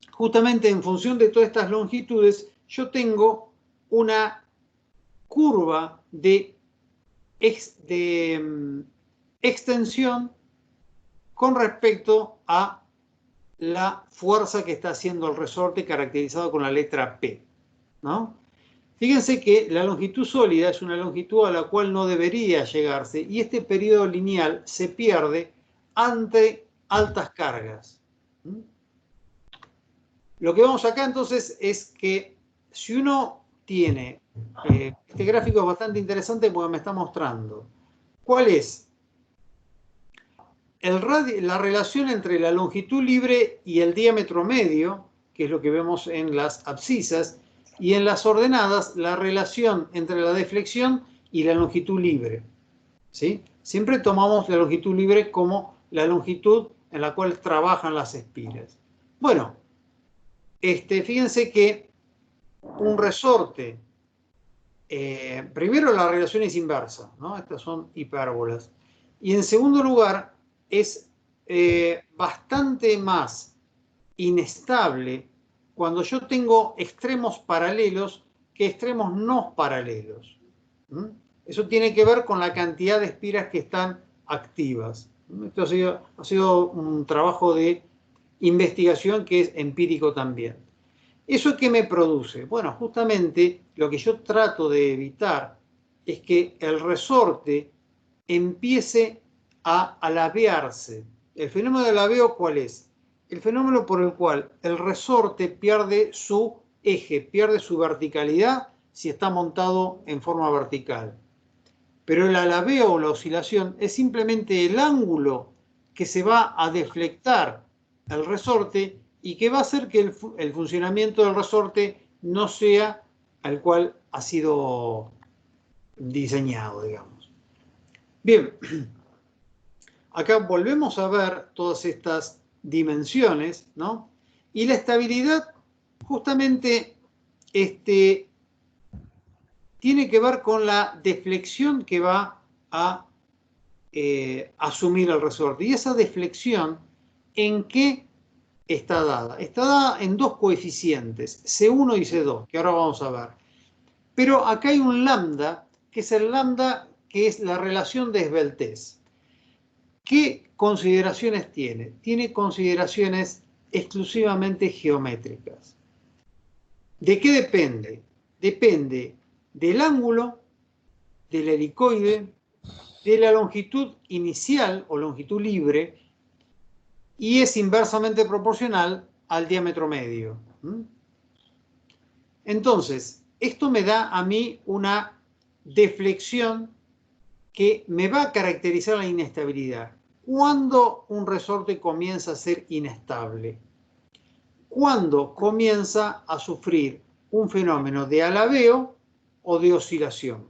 justamente en función de todas estas longitudes, yo tengo una curva de extensión con respecto a la fuerza que está haciendo el resorte, caracterizado con la letra P, ¿no? Fíjense que la longitud sólida es una longitud a la cual no debería llegarse y este periodo lineal se pierde ante altas cargas. Lo que vemos acá entonces es que si uno tiene, este gráfico es bastante interesante porque me está mostrando cuál es la relación entre la longitud libre y el diámetro medio, que es lo que vemos en las abscisas, y en las ordenadas la relación entre la deflexión y la longitud libre, ¿sí? Siempre tomamos la longitud libre como la longitud en la cual trabajan las espiras. Bueno, fíjense que un resorte, primero la relación es inversa, ¿no? Estas son hipérbolas. Y en segundo lugar, es bastante más inestable cuando yo tengo extremos paralelos que extremos no paralelos. Eso tiene que ver con la cantidad de espiras que están activas. Esto ha sido un trabajo de investigación que es empírico también. ¿Eso qué me produce? Bueno, justamente lo que yo trato de evitar es que el resorte empiece a alabearse. ¿El fenómeno de alabeo cuál es? El fenómeno por el cual el resorte pierde su eje, pierde su verticalidad si está montado en forma vertical. Pero el alabeo o la oscilación es simplemente el ángulo que se va a deflectar el resorte y que va a hacer que el funcionamiento del resorte no sea al cual ha sido diseñado, digamos. Bien, acá volvemos a ver todas estas dimensiones, ¿no? Y la estabilidad justamente tiene que ver con la deflexión que va a asumir el resorte. Y esa deflexión, ¿en qué está dada? Está dada en dos coeficientes, C1 y C2, que ahora vamos a ver. Pero acá hay un lambda, que es el lambda que es la relación de esbeltez. ¿Qué consideraciones tiene? Tiene consideraciones exclusivamente geométricas. ¿De qué depende? Depende del ángulo, del helicoide, de la longitud inicial o longitud libre y es inversamente proporcional al diámetro medio. Entonces, esto me da a mí una deflexión que me va a caracterizar la inestabilidad. ¿Cuándo un resorte comienza a ser inestable? Cuando comienza a sufrir un fenómeno de alabeo o de oscilación.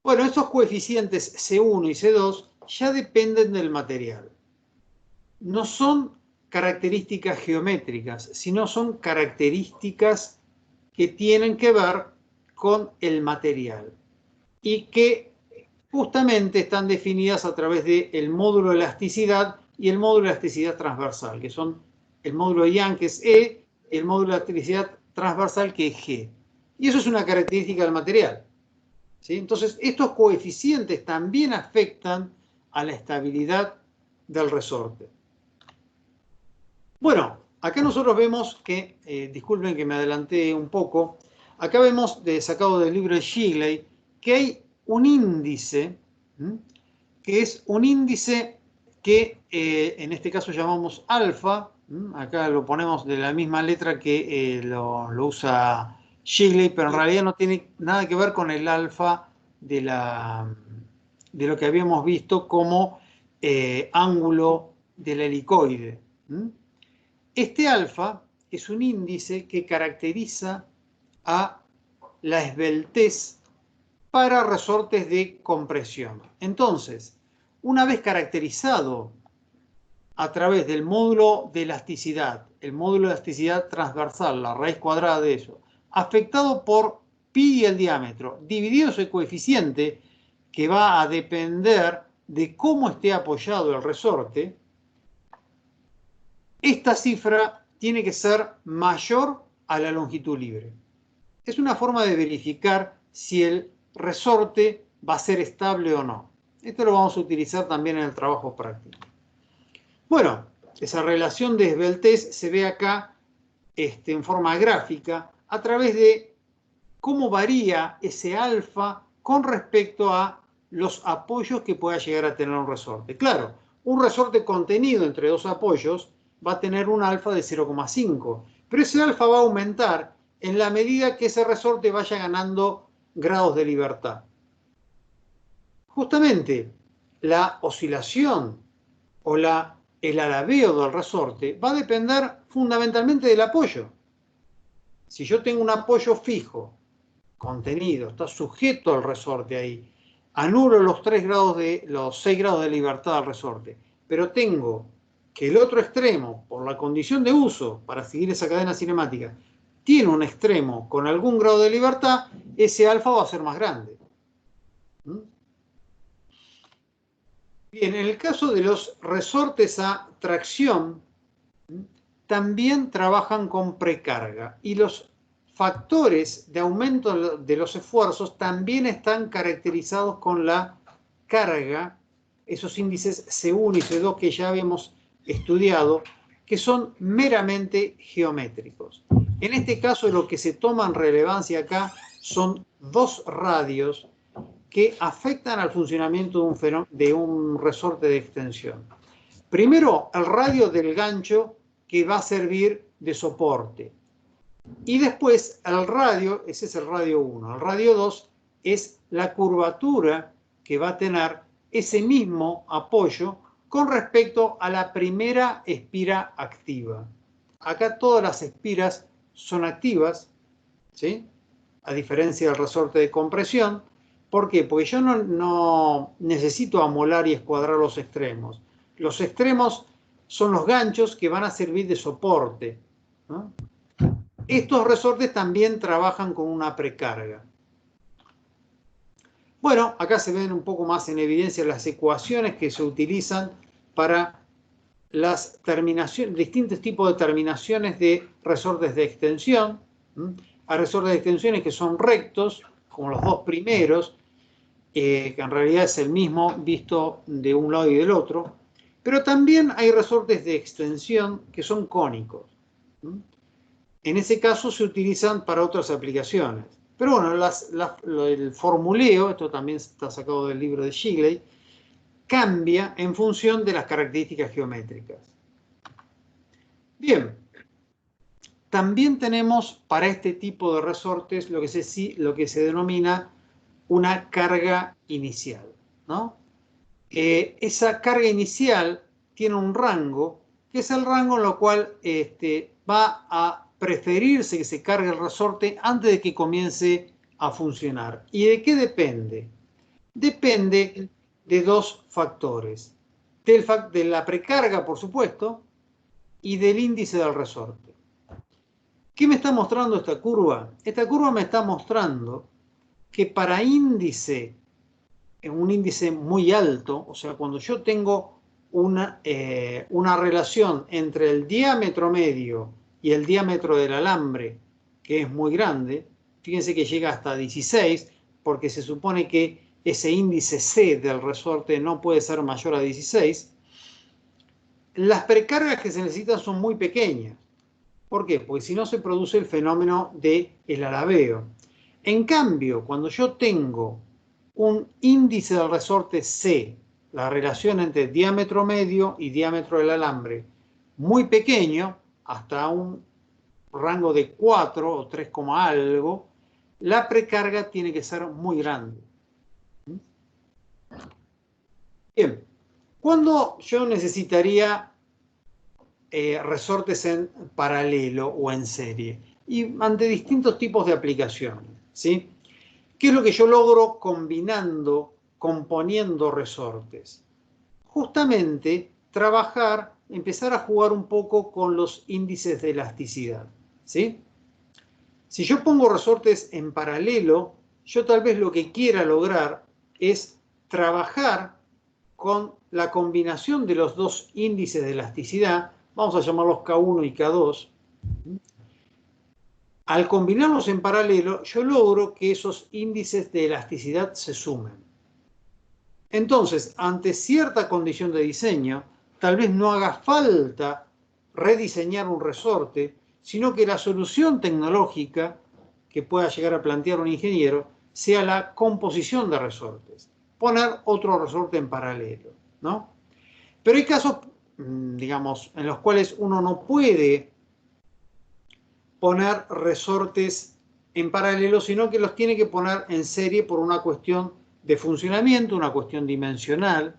Bueno, estos coeficientes C1 y C2 ya dependen del material. No son características geométricas, sino son características que tienen que ver con el material y que justamente están definidas a través del módulo de elasticidad y el módulo de elasticidad transversal, que son el módulo de Young, que es E, y el módulo de elasticidad transversal, que es G. Y eso es una característica del material. ¿Sí? Entonces, estos coeficientes también afectan a la estabilidad del resorte. Bueno, acá nosotros vemos que, disculpen que me adelanté un poco, acá vemos, sacado del libro de Shigley, que hay un índice, que es un índice que en este caso llamamos alfa, acá lo ponemos de la misma letra que lo usa Shigley, pero en realidad no tiene nada que ver con el alfa de lo que habíamos visto como ángulo del helicoide. Este alfa es un índice que caracteriza a la esbeltez para resortes de compresión. Entonces, una vez caracterizado a través del módulo de elasticidad, el módulo de elasticidad transversal, la raíz cuadrada de eso, afectado por pi y el diámetro, dividido ese coeficiente que va a depender de cómo esté apoyado el resorte, esta cifra tiene que ser mayor a la longitud libre. Es una forma de verificar si el resorte va a ser estable o no. Esto lo vamos a utilizar también en el trabajo práctico. Bueno, esa relación de esbeltez se ve acá en forma gráfica a través de cómo varía ese alfa con respecto a los apoyos que pueda llegar a tener un resorte. Claro, un resorte contenido entre dos apoyos va a tener un alfa de 0,5, pero ese alfa va a aumentar en la medida que ese resorte vaya ganando grados de libertad. Justamente la oscilación o el alabeo del resorte va a depender fundamentalmente del apoyo. Si yo tengo un apoyo fijo, contenido, está sujeto al resorte ahí, anulo los 6 grados de libertad del resorte, pero tengo que el otro extremo, por la condición de uso, para seguir esa cadena cinemática, tiene un extremo con algún grado de libertad, ese alfa va a ser más grande. Bien, en el caso de los resortes a tracción, también trabajan con precarga y los factores de aumento de los esfuerzos también están caracterizados con la carga, esos índices C1 y C2 que ya habíamos estudiado, que son meramente geométricos. En este caso, lo que se toma en relevancia acá son dos radios que afectan al funcionamiento de un resorte de extensión. Primero, el radio del gancho que va a servir de soporte. Y después el radio, ese es el radio 1. El radio 2 es la curvatura que va a tener ese mismo apoyo con respecto a la primera espira activa. Acá todas las espiras son activas, ¿sí? A diferencia del resorte de compresión. ¿Por qué? Porque yo no necesito amolar y escuadrar los extremos. Los extremos son los ganchos que van a servir de soporte, ¿no? Estos resortes también trabajan con una precarga. Bueno, acá se ven un poco más en evidencia las ecuaciones que se utilizan para las terminaciones, distintos tipos de terminaciones de resortes de extensión. Hay resortes de extensiones que son rectos, como los dos primeros, que en realidad es el mismo visto de un lado y del otro, pero también hay resortes de extensión que son cónicos. En ese caso se utilizan para otras aplicaciones. Pero bueno, el formuleo, esto también está sacado del libro de Shigley, cambia en función de las características geométricas. Bien, también tenemos para este tipo de resortes lo que se denomina una carga inicial, ¿no? Esa carga inicial tiene un rango, que es el rango en lo cual va a preferirse que se cargue el resorte antes de que comience a funcionar. ¿Y de qué depende? Depende de dos factores. De la precarga, por supuesto, y del índice del resorte. ¿Qué me está mostrando esta curva? Esta curva me está mostrando que para un índice muy alto, o sea, cuando yo tengo una relación entre el diámetro medio y el diámetro del alambre, que es muy grande, fíjense que llega hasta 16, porque se supone que ese índice C del resorte no puede ser mayor a 16, las precargas que se necesitan son muy pequeñas. ¿Por qué? Porque si no se produce el fenómeno del alabeo. En cambio, cuando yo tengo un índice del resorte C, la relación entre diámetro medio y diámetro del alambre, muy pequeño, hasta un rango de 4 o 3, algo, la precarga tiene que ser muy grande. Bien, ¿cuándo yo necesitaría resortes en paralelo o en serie? Y ante distintos tipos de aplicaciones, ¿sí? ¿Qué es lo que yo logro componiendo resortes? Justamente empezar a jugar un poco con los índices de elasticidad, ¿sí? Si yo pongo resortes en paralelo, yo tal vez lo que quiera lograr es trabajar con la combinación de los dos índices de elasticidad, vamos a llamarlos K1 y K2. Al combinarlos en paralelo, yo logro que esos índices de elasticidad se sumen. Entonces, ante cierta condición de diseño, tal vez no haga falta rediseñar un resorte, sino que la solución tecnológica que pueda llegar a plantear un ingeniero sea la composición de resortes, poner otro resorte en paralelo, ¿no? Pero hay casos, digamos, en los cuales uno no puede poner resortes en paralelo, sino que los tiene que poner en serie por una cuestión de funcionamiento, una cuestión dimensional.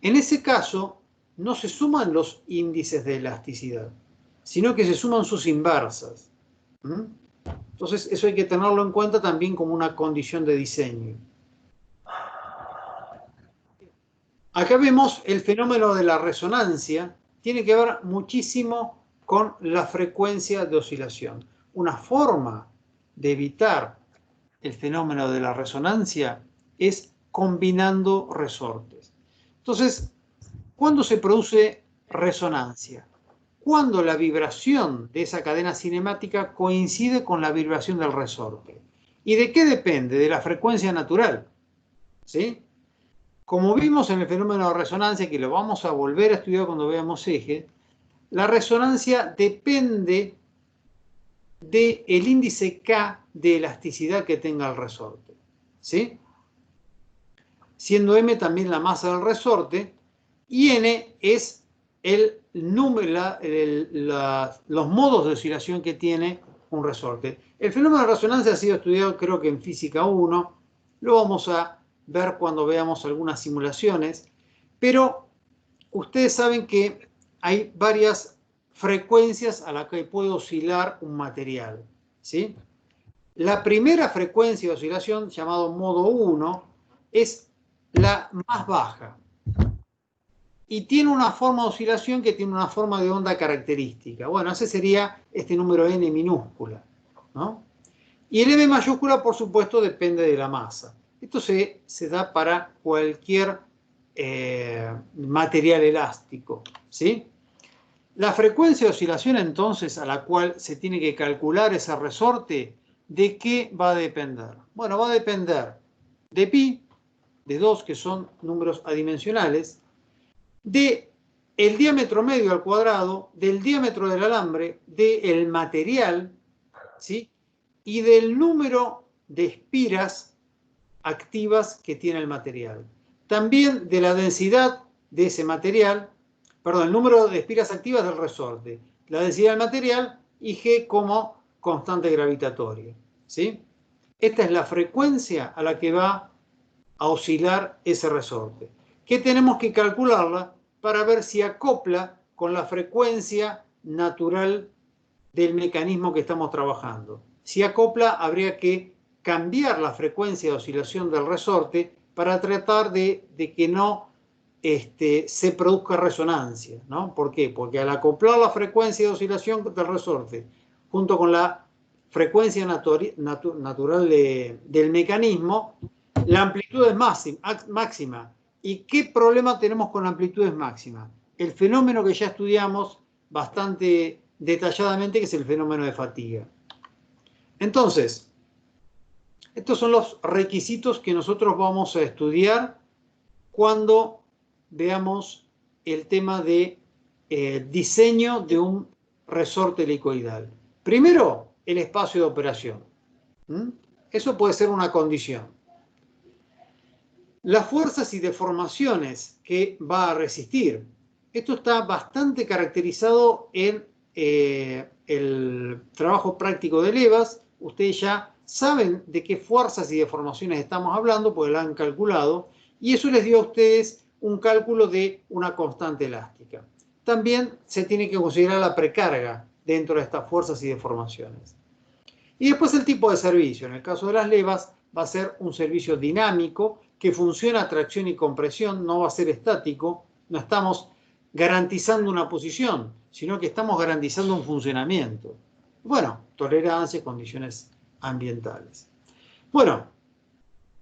En ese caso, no se suman los índices de elasticidad, sino que se suman sus inversas. Entonces, eso hay que tenerlo en cuenta también como una condición de diseño. Acá vemos el fenómeno de la resonancia, tiene que ver muchísimo con la frecuencia de oscilación. Una forma de evitar el fenómeno de la resonancia es combinando resortes. Entonces, ¿cuándo se produce resonancia? cuando la vibración de esa cadena cinemática coincide con la vibración del resorte. ¿Y de qué depende? De la frecuencia natural, ¿sí? Como vimos en el fenómeno de resonancia, que lo vamos a volver a estudiar cuando veamos eje, la resonancia depende del índice K de elasticidad que tenga el resorte, ¿sí? Siendo m también la masa del resorte, y n es el número, los modos de oscilación que tiene un resorte. El fenómeno de resonancia ha sido estudiado, creo que en física 1, lo vamos a ver cuando veamos algunas simulaciones, pero ustedes saben que hay varias frecuencias a las que puede oscilar un material, ¿sí? La primera frecuencia de oscilación, llamado modo 1, es la más baja y tiene una forma de oscilación que tiene una forma de onda característica. Bueno, ese sería este número n minúscula, ¿no? Y el m mayúscula, por supuesto, depende de la masa. Esto se da para cualquier material elástico, ¿sí? La frecuencia de oscilación, entonces, a la cual se tiene que calcular ese resorte, ¿de qué va a depender? Bueno, va a depender de pi, de 2, que son números adimensionales, de el diámetro medio al cuadrado, del diámetro del alambre, del material, ¿sí? Y del número de espiras activas que tiene el material. También de la densidad de ese material, perdón, el número de espiras activas del resorte, la densidad del material y G como constante gravitatoria, ¿sí? Esta es la frecuencia a la que va a oscilar ese resorte, que tenemos que calcularla para ver si acopla con la frecuencia natural del mecanismo que estamos trabajando. Si acopla, habría que cambiar la frecuencia de oscilación del resorte para tratar de que no se produzca resonancia, ¿no? ¿Por qué? Porque al acoplar la frecuencia de oscilación del resorte junto con la frecuencia natural del mecanismo, la amplitud es máxima. ¿Y qué problema tenemos con amplitudes máximas? El fenómeno que ya estudiamos bastante detalladamente, que es el fenómeno de fatiga. Entonces, estos son los requisitos que nosotros vamos a estudiar cuando veamos el tema de diseño de un resorte helicoidal. Primero, el espacio de operación. Eso puede ser una condición. Las fuerzas y deformaciones que va a resistir. Esto está bastante caracterizado en el trabajo práctico de levas. Ustedes ya saben de qué fuerzas y deformaciones estamos hablando, porque lo han calculado, y eso les dio a ustedes un cálculo de una constante elástica. También se tiene que considerar la precarga dentro de estas fuerzas y deformaciones. Y después el tipo de servicio. En el caso de las levas va a ser un servicio dinámico que funciona a tracción y compresión, no va a ser estático. No estamos garantizando una posición, sino que estamos garantizando un funcionamiento. Bueno, tolerancia, condiciones ambientales. Bueno,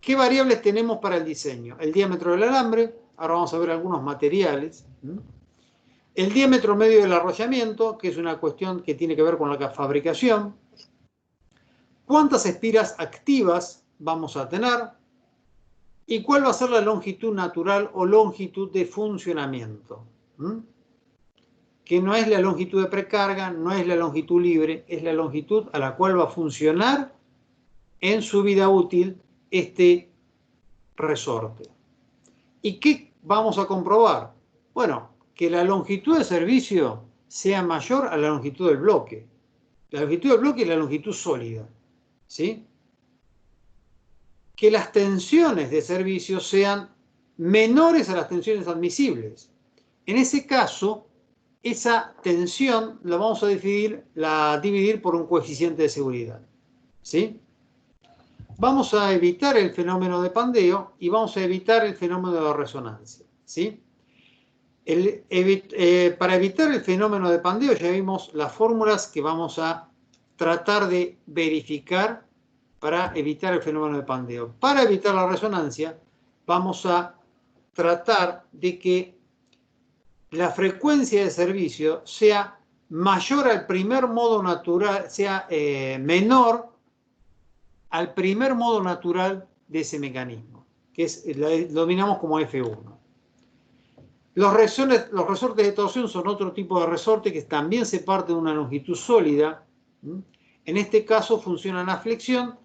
¿qué variables tenemos para el diseño? El diámetro del alambre, ahora vamos a ver algunos materiales. El diámetro medio del arrollamiento, que es una cuestión que tiene que ver con la fabricación. ¿Cuántas espiras activas vamos a tener? ¿Y cuál va a ser la longitud natural o longitud de funcionamiento? Que no es la longitud de precarga, no es la longitud libre, es la longitud a la cual va a funcionar en su vida útil este resorte. ¿Y qué vamos a comprobar? Bueno, que la longitud de servicio sea mayor a la longitud del bloque. La longitud del bloque es la longitud sólida, ¿sí? Que las tensiones de servicio sean menores a las tensiones admisibles. En ese caso, esa tensión la vamos a dividir por un coeficiente de seguridad, ¿sí? Vamos a evitar el fenómeno de pandeo y vamos a evitar el fenómeno de resonancia, ¿sí? Para evitar el fenómeno de pandeo ya vimos las fórmulas que vamos a tratar de verificar para evitar el fenómeno de pandeo. Para evitar la resonancia vamos a tratar de que la frecuencia de servicio sea mayor al primer modo natural, sea menor al primer modo natural de ese mecanismo, que lo denominamos como F1. Los resortes de torsión son otro tipo de resorte que también se parte de una longitud sólida. En este caso funcionan a flexión,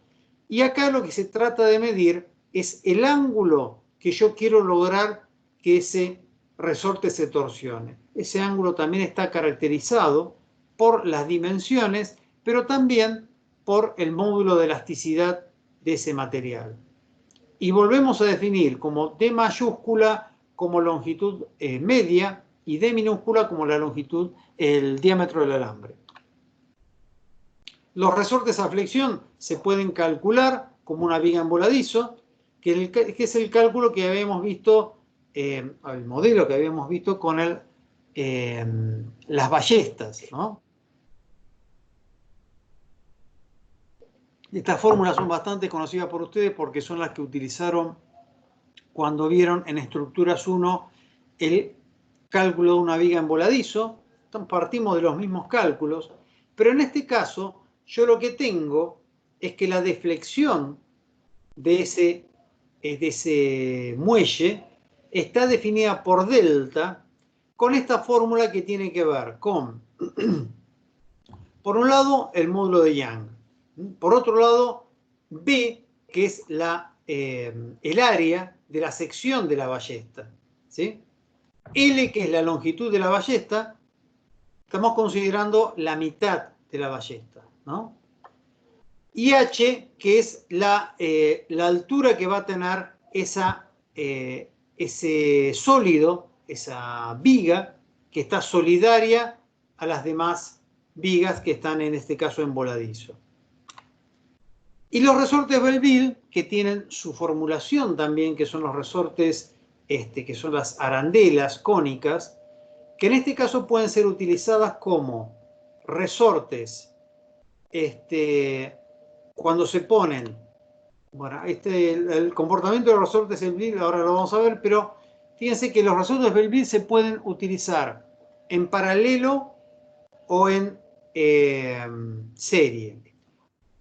y acá lo que se trata de medir es el ángulo que yo quiero lograr que ese resorte se torsione. Ese ángulo también está caracterizado por las dimensiones, pero también por el módulo de elasticidad de ese material. Y volvemos a definir como D mayúscula como longitud media y D minúscula como la longitud, el diámetro del alambre. Los resortes a flexión se pueden calcular como una viga en voladizo, que es el cálculo que habíamos visto, el modelo que habíamos visto con las ballestas, ¿no? Estas fórmulas son bastante conocidas por ustedes porque son las que utilizaron cuando vieron en estructuras 1 el cálculo de una viga en voladizo. Entonces, partimos de los mismos cálculos, pero en este caso yo lo que tengo es que la deflexión de ese muelle está definida por delta con esta fórmula que tiene que ver con, por un lado, el módulo de Young, por otro lado, B, que es el área de la sección de la ballesta, ¿sí? L, que es la longitud de la ballesta, estamos considerando la mitad de la ballesta, ¿no? Y H, que es la altura que va a tener ese sólido, esa viga, que está solidaria a las demás vigas que están en este caso en voladizo. Y los resortes Belleville, que tienen su formulación también, que son los resortes, que son las arandelas cónicas, que en este caso pueden ser utilizadas como resortes, cuando se ponen, bueno, el comportamiento de los resortes Belleville ahora lo vamos a ver, pero fíjense que los resortes Belleville se pueden utilizar en paralelo o en serie.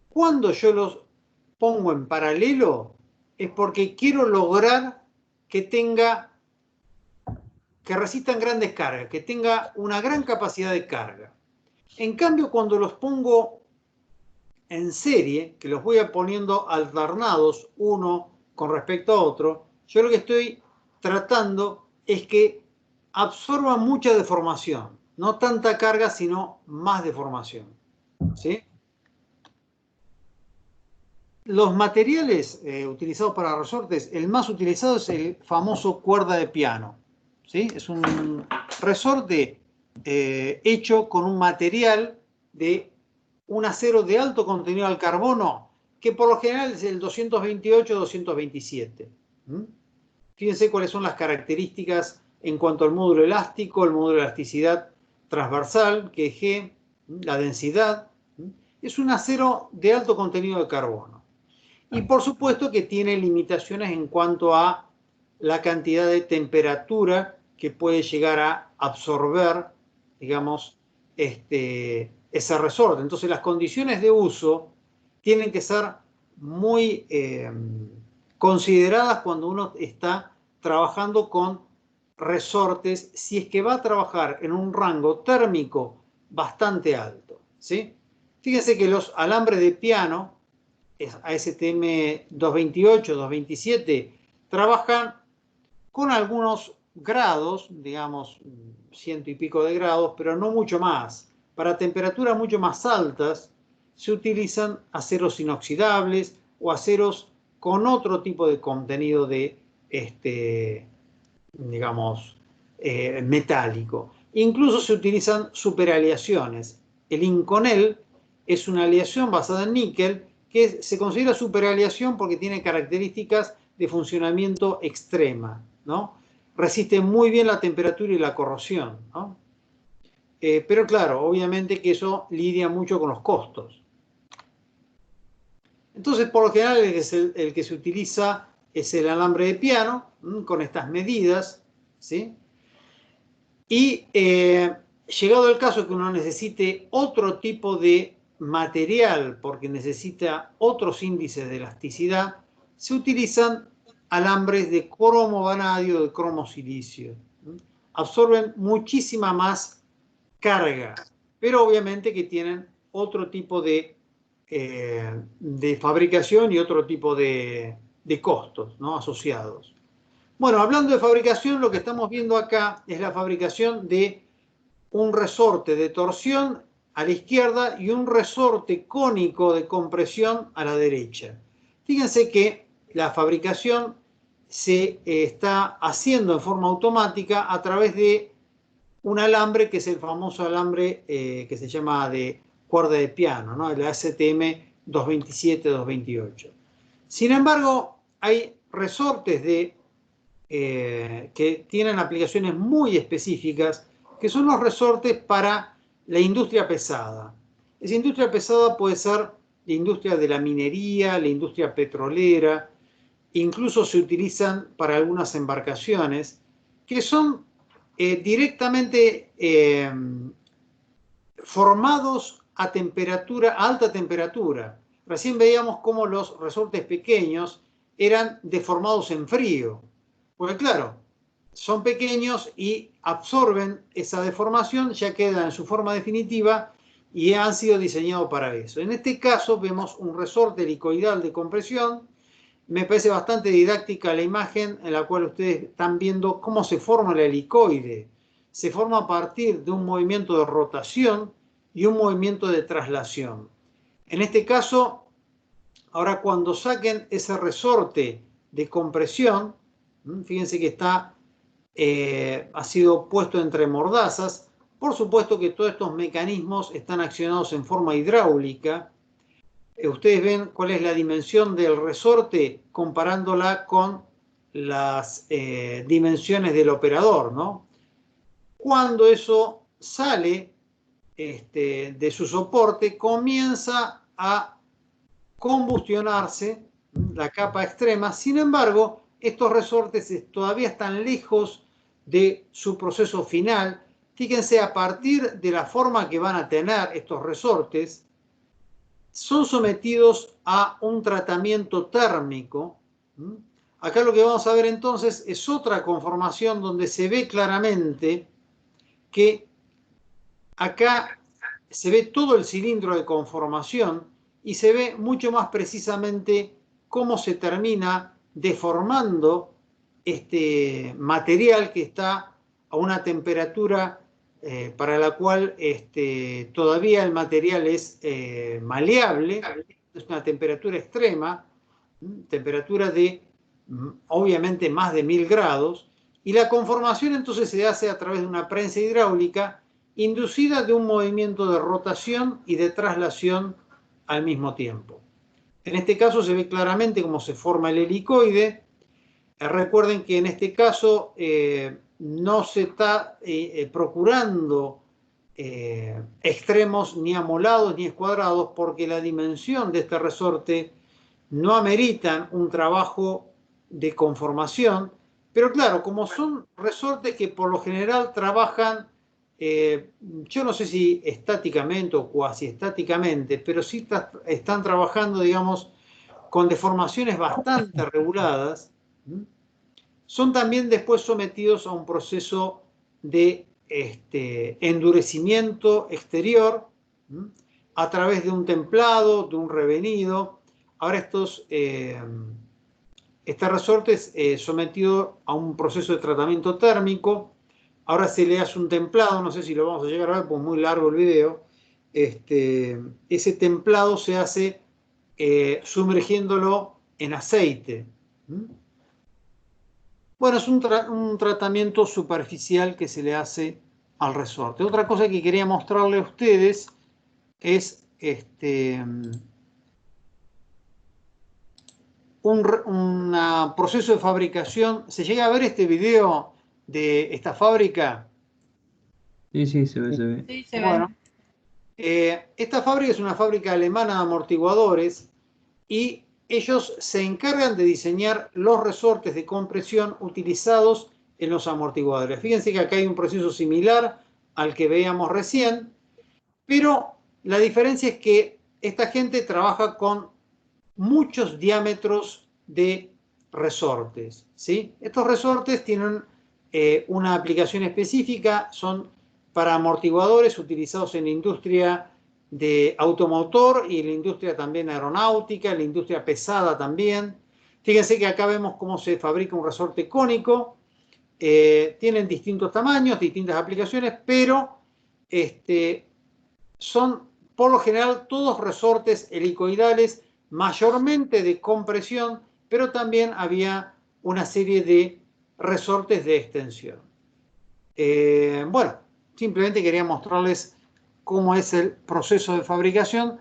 Cuando yo los pongo en paralelo es porque quiero lograr que resistan grandes cargas, que tenga una gran capacidad de carga. En cambio, cuando los pongo en serie, que los voy a poniendo alternados uno con respecto a otro, yo lo que estoy tratando es que absorban mucha deformación, no tanta carga, sino más deformación, ¿sí? Los materiales utilizados para resortes, el más utilizado es el famoso cuerda de piano, ¿sí? Es un resorte hecho con un material de un acero de alto contenido al carbono, que por lo general es el 228-227. Fíjense cuáles son las características en cuanto al módulo elástico, el módulo de elasticidad transversal, que es G, la densidad. Es un acero de alto contenido de carbono. Y por supuesto que tiene limitaciones en cuanto a la cantidad de temperatura que puede llegar a absorber, digamos, ese resorte. Entonces las condiciones de uso tienen que ser muy consideradas cuando uno está trabajando con resortes, si es que va a trabajar en un rango térmico bastante alto, ¿sí? Fíjense que los alambres de piano, ASTM 228, 227, trabajan con algunos grados, digamos, 100 y pico de grados, pero no mucho más. Para temperaturas mucho más altas se utilizan aceros inoxidables o aceros con otro tipo de contenido de, digamos, metálico. Incluso se utilizan superaleaciones. El Inconel es una aleación basada en níquel que se considera superaleación porque tiene características de funcionamiento extrema, ¿no? Resiste muy bien la temperatura y la corrosión, ¿no? Pero claro, obviamente que eso lidia mucho con los costos. Entonces, por lo general, el que se utiliza es el alambre de piano, con estas medidas, ¿sí? Y Llegado el caso que uno necesite otro tipo de material porque necesita otros índices de elasticidad, se utilizan alambres de cromo vanadio o de cromo silicio. Absorben muchísima más carga, pero obviamente que tienen otro tipo de fabricación y otro tipo de costos, ¿no?, asociados. Bueno, hablando de fabricación, lo que estamos viendo acá es la fabricación de un resorte de torsión a la izquierda y un resorte cónico de compresión a la derecha. Fíjense que la fabricación se está haciendo en forma automática a través de un alambre que es el famoso alambre que se llama de cuerda de piano, ¿no?, el ASTM 227-228. Sin embargo, hay resortes que tienen aplicaciones muy específicas, que son los resortes para la industria pesada. Esa industria pesada puede ser la industria de la minería, la industria petrolera, incluso se utilizan para algunas embarcaciones, que son directamente formados a alta temperatura. Recién veíamos cómo los resortes pequeños eran deformados en frío. Porque claro, son pequeños y absorben esa deformación, ya quedan en su forma definitiva y han sido diseñados para eso. En este caso vemos un resorte helicoidal de compresión. Me parece bastante didáctica la imagen en la cual ustedes están viendo cómo se forma el helicoide. Se forma a partir de un movimiento de rotación y un movimiento de traslación. En este caso, ahora cuando saquen ese resorte de compresión, fíjense que ha sido puesto entre mordazas. Por supuesto que todos estos mecanismos están accionados en forma hidráulica. Ustedes ven cuál es la dimensión del resorte comparándola con las dimensiones del operador, ¿no? Cuando eso sale de su soporte, comienza a combustionarse la capa extrema. Sin embargo, estos resortes todavía están lejos de su proceso final. Fíjense, a partir de la forma que van a tener estos resortes, son sometidos a un tratamiento térmico. Acá lo que vamos a ver entonces es otra conformación donde se ve claramente que acá se ve todo el cilindro de conformación y se ve mucho más precisamente cómo se termina deformando este material que está a una temperatura para la cual todavía el material es maleable, es una temperatura extrema, temperatura de obviamente más de 1000 grados, y la conformación entonces se hace a través de una prensa hidráulica inducida de un movimiento de rotación y de traslación al mismo tiempo. En este caso se ve claramente cómo se forma el helicoide. Recuerden que en este caso no se está procurando extremos ni amolados ni escuadrados, porque la dimensión de este resorte no ameritan un trabajo de conformación. Pero claro, como son resortes que por lo general trabajan, yo no sé si estáticamente o cuasi estáticamente, pero sí están trabajando, digamos, con deformaciones bastante reguladas, son también después sometidos a un proceso de endurecimiento exterior a través de un templado, de un revenido. Ahora este resorte es sometido a un proceso de tratamiento térmico. Ahora se le hace un templado, no sé si lo vamos a llegar a ver, pues muy largo el video. Ese templado se hace sumergiéndolo en aceite. Bueno, es un tratamiento superficial que se le hace al resorte. Otra cosa que quería mostrarle a ustedes es un proceso de fabricación. ¿Se llega a ver este video de esta fábrica? Sí, sí, se ve, se ve. Sí, se Bueno, esta fábrica es una fábrica alemana de amortiguadores y ellos se encargan de diseñar los resortes de compresión utilizados en los amortiguadores. Fíjense que acá hay un proceso similar al que veíamos recién, pero la diferencia es que esta gente trabaja con muchos diámetros de resortes, ¿sí? Estos resortes tienen una aplicación específica, son para amortiguadores utilizados en la industria de automotor y en la industria también aeronáutica, en la industria pesada también. Fíjense que acá vemos cómo se fabrica un resorte cónico. Tienen distintos tamaños, distintas aplicaciones, pero son por lo general todos resortes helicoidales, mayormente de compresión, pero también había una serie de resortes de extensión. Bueno, simplemente quería mostrarles cómo es el proceso de fabricación,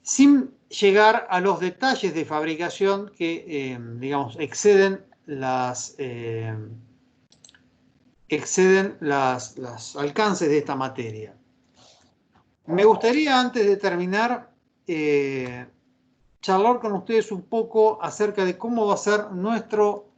sin llegar a los detalles de fabricación que, digamos, exceden los alcances de esta materia. Me gustaría, antes de terminar, charlar con ustedes un poco acerca de cómo va a ser nuestro